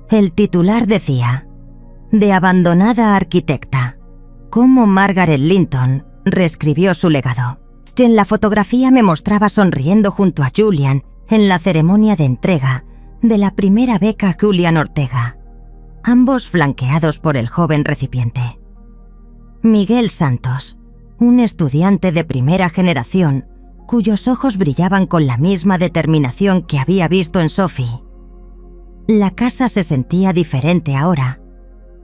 El titular decía: «De abandonada arquitecta, cómo Margaret Linton reescribió su legado». En la fotografía me mostraba sonriendo junto a Julian en la ceremonia de entrega de la primera beca Julian Ortega, ambos flanqueados por el joven recipiente. Miguel Santos, un estudiante de primera generación, cuyos ojos brillaban con la misma determinación que había visto en Sophie. La casa se sentía diferente ahora,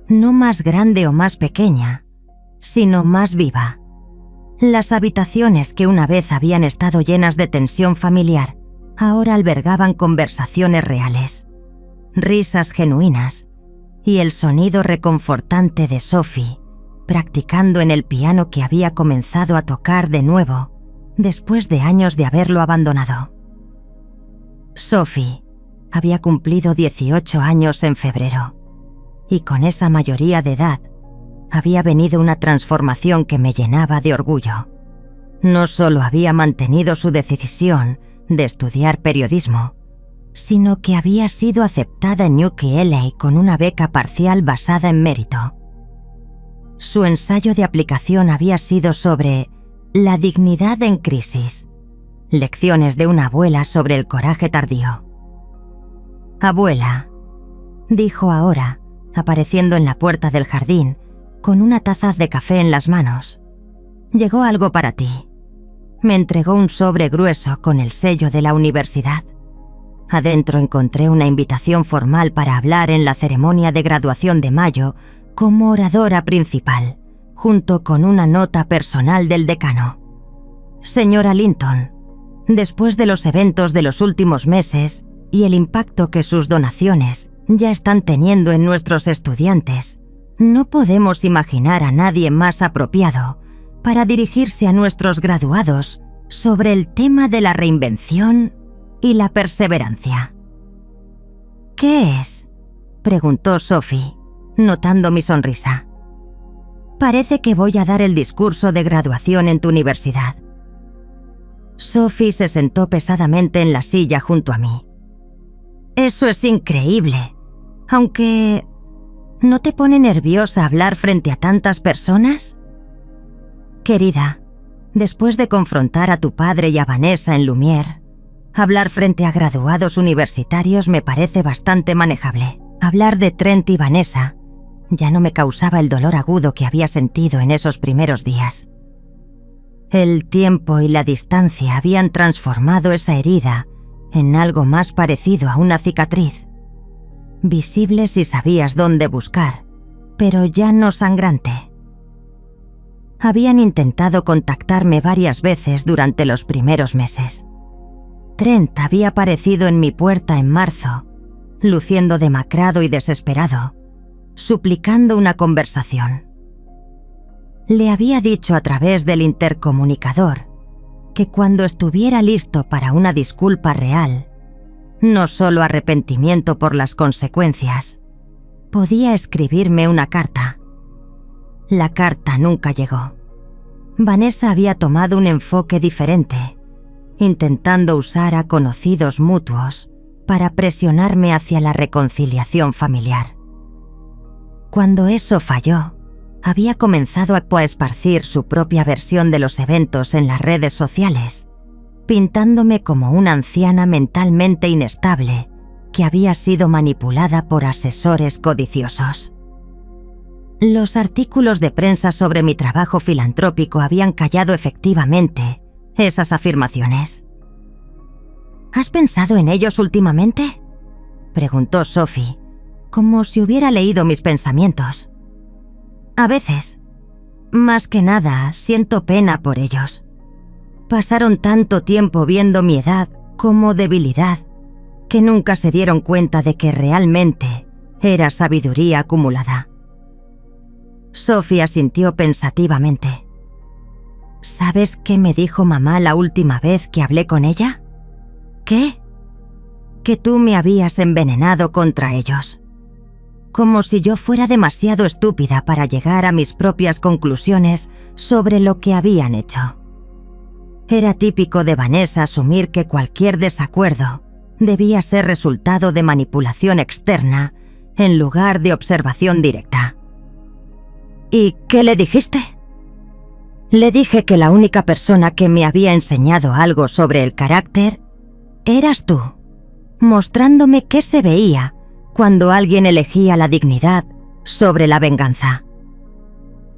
no más grande o más pequeña, sino más viva. Las habitaciones que una vez habían estado llenas de tensión familiar, ahora albergaban conversaciones reales, risas genuinas y el sonido reconfortante de Sophie, practicando en el piano que había comenzado a tocar de nuevo después de años de haberlo abandonado. Sophie había cumplido 18 años en febrero, y con esa mayoría de edad había venido una transformación que me llenaba de orgullo. No solo había mantenido su decisión de estudiar periodismo, sino que había sido aceptada en UCLA con una beca parcial basada en mérito. Su ensayo de aplicación había sido sobre la dignidad en crisis, lecciones de una abuela sobre el coraje tardío. «Abuela», dijo ahora, apareciendo en la puerta del jardín, con una taza de café en las manos. «Llegó algo para ti». Me entregó un sobre grueso con el sello de la universidad. Adentro encontré una invitación formal para hablar en la ceremonia de graduación de mayo como oradora principal, junto con una nota personal del decano. «Señora Linton, después de los eventos de los últimos meses y el impacto que sus donaciones ya están teniendo en nuestros estudiantes, no podemos imaginar a nadie más apropiado para dirigirse a nuestros graduados sobre el tema de la reinvención y la perseverancia». «¿Qué es?», preguntó Sophie, notando mi sonrisa. Parece que voy a dar el discurso de graduación en tu universidad. Sophie se sentó pesadamente en la silla junto a mí. Eso es increíble. Aunque... ¿no te pone nerviosa hablar frente a tantas personas? Querida, después de confrontar a tu padre y a Vanessa en Lumière, hablar frente a graduados universitarios me parece bastante manejable. Hablar de Trent y Vanessa ya no me causaba el dolor agudo que había sentido en esos primeros días. El tiempo y la distancia habían transformado esa herida en algo más parecido a una cicatriz, visible si sabías dónde buscar, pero ya no sangrante. Habían intentado contactarme varias veces durante los primeros meses. Trent había aparecido en mi puerta en marzo, luciendo demacrado y desesperado, suplicando una conversación. Le había dicho a través del intercomunicador que cuando estuviera listo para una disculpa real, no solo arrepentimiento por las consecuencias, podía escribirme una carta. La carta nunca llegó. Vanessa había tomado un enfoque diferente, intentando usar a conocidos mutuos para presionarme hacia la reconciliación familiar. Cuando eso falló, había comenzado a esparcir su propia versión de los eventos en las redes sociales, pintándome como una anciana mentalmente inestable que había sido manipulada por asesores codiciosos. Los artículos de prensa sobre mi trabajo filantrópico habían callado efectivamente esas afirmaciones. ¿Has pensado en ellos últimamente?, preguntó Sophie, como si hubiera leído mis pensamientos. A veces. Más que nada, siento pena por ellos. Pasaron tanto tiempo viendo mi edad como debilidad, que nunca se dieron cuenta de que realmente era sabiduría acumulada. Sophie asintió pensativamente. ¿Sabes qué me dijo mamá la última vez que hablé con ella? ¿Qué? Que tú me habías envenenado contra ellos. Como si yo fuera demasiado estúpida para llegar a mis propias conclusiones sobre lo que habían hecho. Era típico de Vanessa asumir que cualquier desacuerdo debía ser resultado de manipulación externa en lugar de observación directa. ¿Y qué le dijiste? Le dije que la única persona que me había enseñado algo sobre el carácter eras tú, mostrándome qué se veía cuando alguien elegía la dignidad sobre la venganza.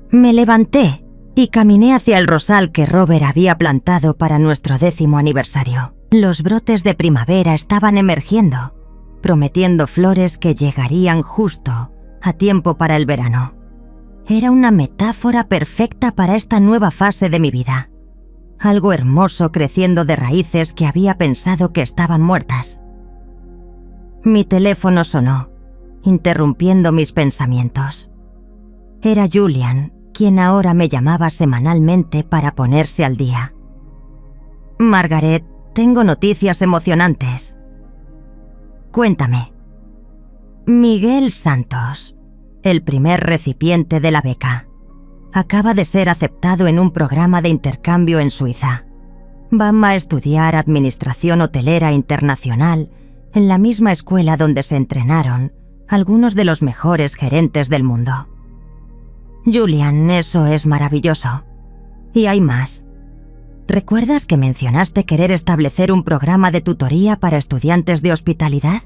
Me levanté y caminé hacia el rosal que Robert había plantado para nuestro 10º aniversario. Los brotes de primavera estaban emergiendo, prometiendo flores que llegarían justo a tiempo para el verano. Era una metáfora perfecta para esta nueva fase de mi vida. Algo hermoso creciendo de raíces que había pensado que estaban muertas. Mi teléfono sonó, interrumpiendo mis pensamientos. Era Julian, quien ahora me llamaba semanalmente para ponerse al día. Margaret, tengo noticias emocionantes. Cuéntame. Miguel Santos, el primer recipiente de la beca, acaba de ser aceptado en un programa de intercambio en Suiza. Va a estudiar Administración Hotelera Internacional en la misma escuela donde se entrenaron algunos de los mejores gerentes del mundo. Julian, eso es maravilloso. Y hay más. ¿Recuerdas que mencionaste querer establecer un programa de tutoría para estudiantes de hospitalidad?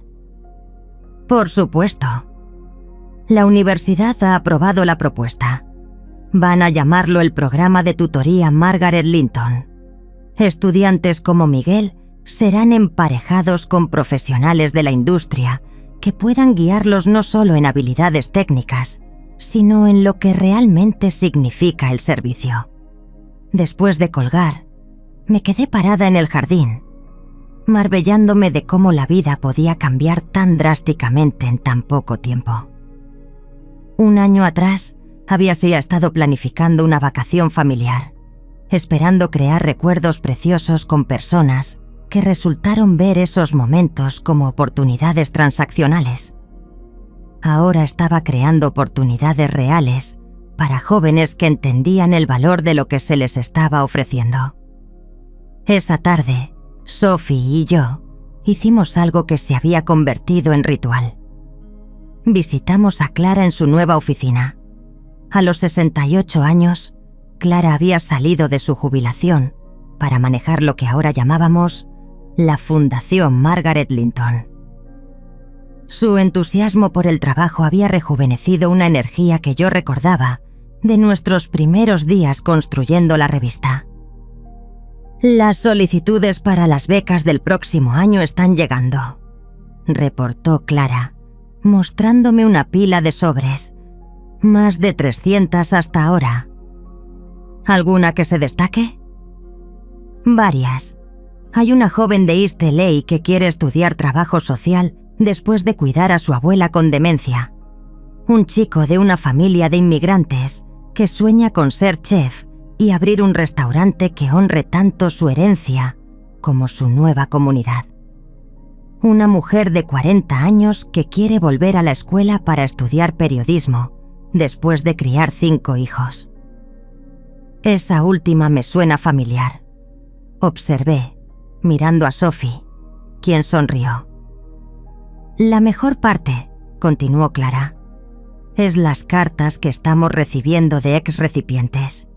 Por supuesto. La universidad ha aprobado la propuesta. Van a llamarlo el programa de tutoría Margaret Linton. Estudiantes como Miguel serán emparejados con profesionales de la industria que puedan guiarlos no solo en habilidades técnicas, sino en lo que realmente significa el servicio. Después de colgar, me quedé parada en el jardín, maravillándome de cómo la vida podía cambiar tan drásticamente en tan poco tiempo. Un año atrás, había estado planificando una vacación familiar, esperando crear recuerdos preciosos con personas que resultaron ver esos momentos como oportunidades transaccionales. Ahora estaba creando oportunidades reales para jóvenes que entendían el valor de lo que se les estaba ofreciendo. Esa tarde, Sophie y yo hicimos algo que se había convertido en ritual. Visitamos a Clara en su nueva oficina. A los 68 años, Clara había salido de su jubilación para manejar lo que ahora llamábamos la Fundación Margaret Linton. Su entusiasmo por el trabajo había rejuvenecido una energía que yo recordaba de nuestros primeros días construyendo la revista. «Las solicitudes para las becas del próximo año están llegando», reportó Clara, mostrándome una pila de sobres, más de 300 hasta ahora. ¿Alguna que se destaque? Varias. Hay una joven de East LA que quiere estudiar trabajo social después de cuidar a su abuela con demencia. Un chico de una familia de inmigrantes que sueña con ser chef y abrir un restaurante que honre tanto su herencia como su nueva comunidad. Una mujer de 40 años que quiere volver a la escuela para estudiar periodismo después de criar 5 hijos. Esa última me suena familiar. Observé, mirando a Sophie, quien sonrió. La mejor parte, continuó Clara, es las cartas que estamos recibiendo de ex recipientes.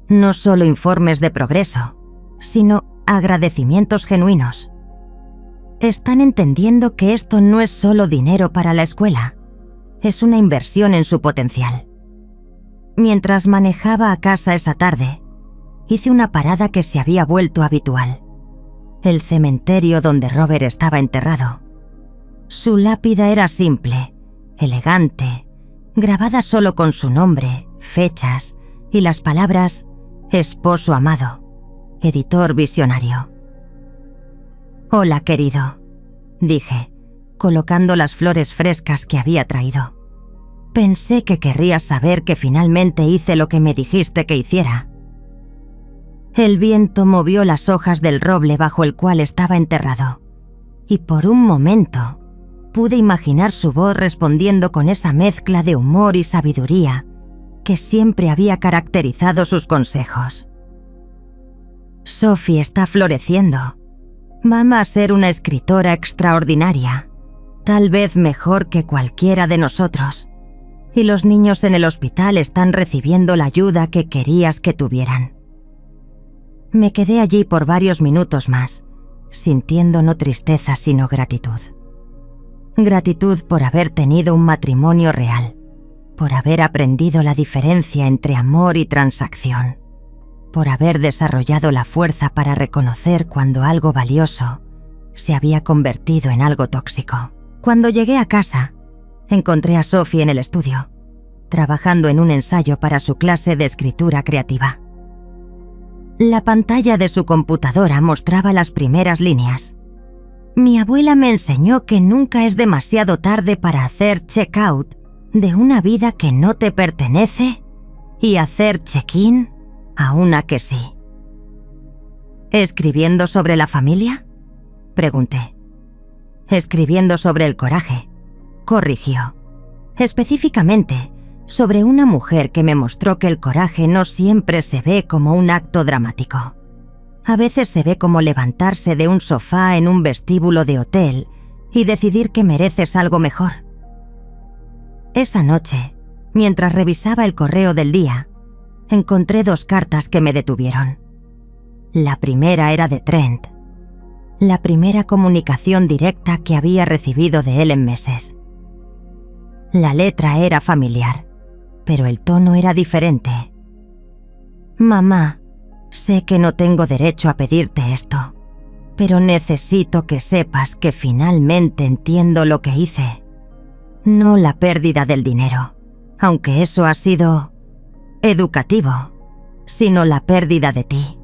No solo informes de progreso, sino agradecimientos genuinos. Están entendiendo que esto no es solo dinero para la escuela, es una inversión en su potencial. Mientras manejaba a casa esa tarde, hice una parada que se había vuelto habitual. El cementerio donde Robert estaba enterrado. Su lápida era simple, elegante, grabada solo con su nombre, fechas y las palabras «Esposo amado, editor visionario». «Hola, querido», dije, colocando las flores frescas que había traído. «Pensé que querrías saber que finalmente hice lo que me dijiste que hiciera». El viento movió las hojas del roble bajo el cual estaba enterrado, y por un momento pude imaginar su voz respondiendo con esa mezcla de humor y sabiduría que siempre había caracterizado sus consejos. «Sophie está floreciendo. Va a ser una escritora extraordinaria, tal vez mejor que cualquiera de nosotros. Y los niños en el hospital están recibiendo la ayuda que querías que tuvieran». Me quedé allí por varios minutos más, sintiendo no tristeza sino gratitud. Gratitud por haber tenido un matrimonio real, por haber aprendido la diferencia entre amor y transacción, por haber desarrollado la fuerza para reconocer cuando algo valioso se había convertido en algo tóxico. Cuando llegué a casa, encontré a Sophie en el estudio, trabajando en un ensayo para su clase de escritura creativa. La pantalla de su computadora mostraba las primeras líneas. «Mi abuela me enseñó que nunca es demasiado tarde para hacer check-out de una vida que no te pertenece y hacer check-in a una que sí». «¿Escribiendo sobre la familia?», pregunté. «Escribiendo sobre el coraje», corrigió. «Específicamente, sobre una mujer que me mostró que el coraje no siempre se ve como un acto dramático. A veces se ve como levantarse de un sofá en un vestíbulo de hotel y decidir que mereces algo mejor». Esa noche, mientras revisaba el correo del día, encontré 2 cartas que me detuvieron. La primera era de Trent, la primera comunicación directa que había recibido de él en meses. La letra era familiar, pero el tono era diferente. «Mamá, sé que no tengo derecho a pedirte esto, pero necesito que sepas que finalmente entiendo lo que hice. No la pérdida del dinero, aunque eso ha sido educativo, sino la pérdida de ti.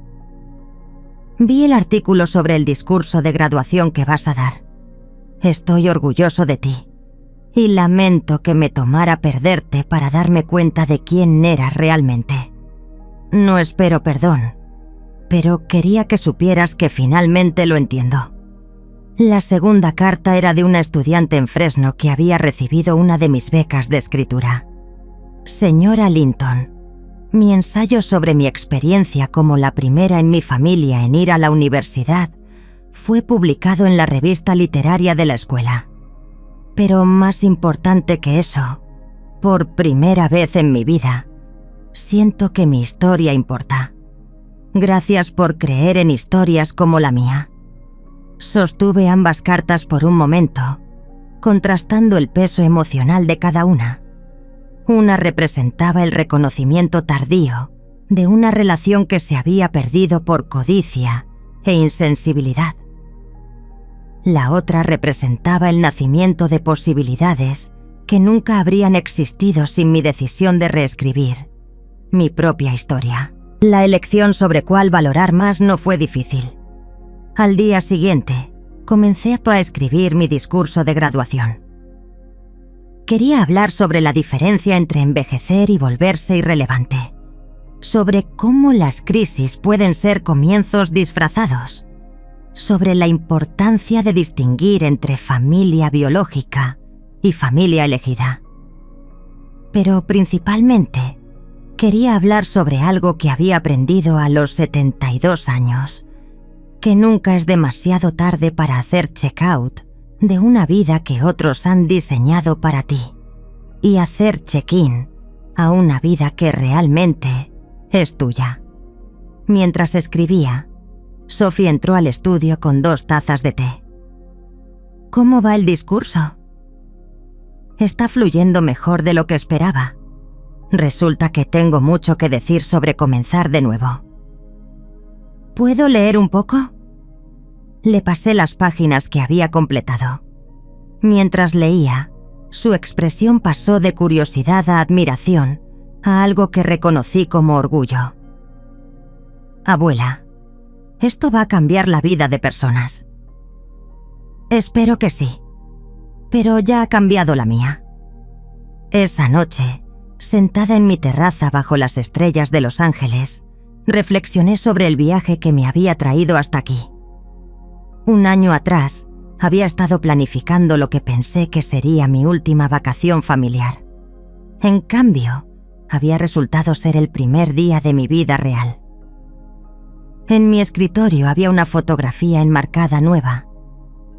Vi el artículo sobre el discurso de graduación que vas a dar. Estoy orgulloso de ti y lamento que me tomara perderte para darme cuenta de quién eras realmente. No espero perdón, pero quería que supieras que finalmente lo entiendo». La segunda carta era de una estudiante en Fresno que había recibido una de mis becas de escritura. Señora Linton, mi ensayo sobre mi experiencia como la primera en mi familia en ir a la universidad fue publicado en la revista literaria de la escuela. Pero más importante que eso, por primera vez en mi vida, siento que mi historia importa. Gracias por creer en historias como la mía. Sostuve ambas cartas por un momento, contrastando el peso emocional de cada una. Una representaba el reconocimiento tardío de una relación que se había perdido por codicia e insensibilidad. La otra representaba el nacimiento de posibilidades que nunca habrían existido sin mi decisión de reescribir mi propia historia. La elección sobre cuál valorar más no fue difícil. Al día siguiente, comencé a escribir mi discurso de graduación. Quería hablar sobre la diferencia entre envejecer y volverse irrelevante, sobre cómo las crisis pueden ser comienzos disfrazados, sobre la importancia de distinguir entre familia biológica y familia elegida. Pero principalmente, quería hablar sobre algo que había aprendido a los 72 años, que nunca es demasiado tarde para hacer check-out de una vida que otros han diseñado para ti y hacer check-in a una vida que realmente es tuya. Mientras escribía, Sophie entró al estudio con 2 tazas de té. ¿Cómo va el discurso? Está fluyendo mejor de lo que esperaba. Resulta que tengo mucho que decir sobre comenzar de nuevo. ¿Puedo leer un poco? Le pasé las páginas que había completado. Mientras leía, su expresión pasó de curiosidad a admiración, a algo que reconocí como orgullo. Abuela, esto va a cambiar la vida de personas. Espero que sí, pero ya ha cambiado la mía. Esa noche, sentada en mi terraza bajo las estrellas de Los Ángeles, reflexioné sobre el viaje que me había traído hasta aquí. Un año atrás, había estado planificando lo que pensé que sería mi última vacación familiar. En cambio, había resultado ser el primer día de mi vida real. En mi escritorio había una fotografía enmarcada nueva.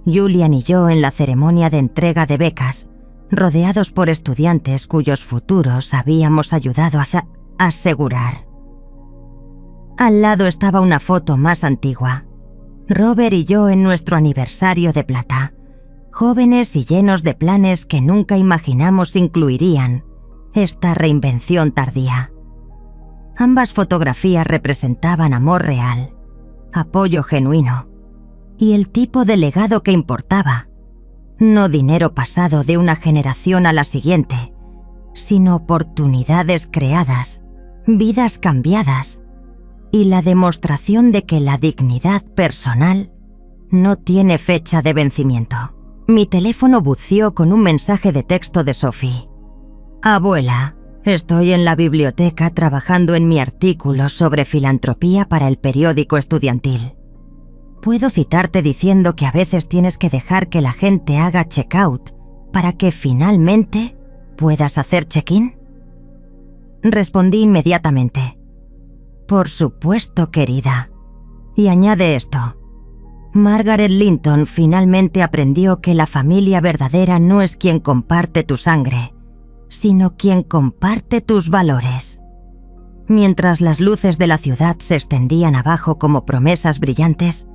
Julian y yo en la ceremonia de entrega de becas, rodeados por estudiantes cuyos futuros habíamos ayudado a asegurar. Al lado estaba una foto más antigua. Robert y yo en nuestro aniversario de plata, jóvenes y llenos de planes que nunca imaginamos incluirían esta reinvención tardía. Ambas fotografías representaban amor real, apoyo genuino y el tipo de legado que importaba. No dinero pasado de una generación a la siguiente, sino oportunidades creadas, vidas cambiadas y la demostración de que la dignidad personal no tiene fecha de vencimiento. Mi teléfono buceó con un mensaje de texto de Sophie. Abuela, estoy en la biblioteca trabajando en mi artículo sobre filantropía para el periódico estudiantil. ¿Puedo citarte diciendo que a veces tienes que dejar que la gente haga check-out para que finalmente puedas hacer check-in? Respondí inmediatamente. Por supuesto, querida. Y añade esto. Margaret Linton finalmente aprendió que la familia verdadera no es quien comparte tu sangre, sino quien comparte tus valores. Mientras las luces de la ciudad se extendían abajo como promesas brillantes,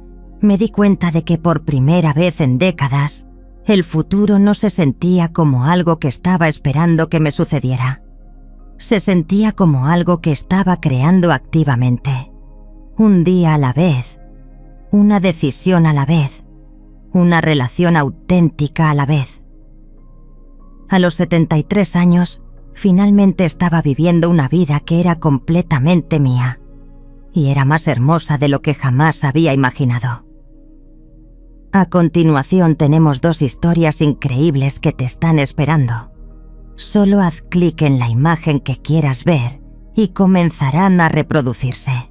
me di cuenta de que por primera vez en décadas, el futuro no se sentía como algo que estaba esperando que me sucediera. Se sentía como algo que estaba creando activamente. Un día a la vez, una decisión a la vez, una relación auténtica a la vez. A los 73 años, finalmente estaba viviendo una vida que era completamente mía, y era más hermosa de lo que jamás había imaginado. A continuación tenemos 2 historias increíbles que te están esperando. Solo haz clic en la imagen que quieras ver y comenzarán a reproducirse.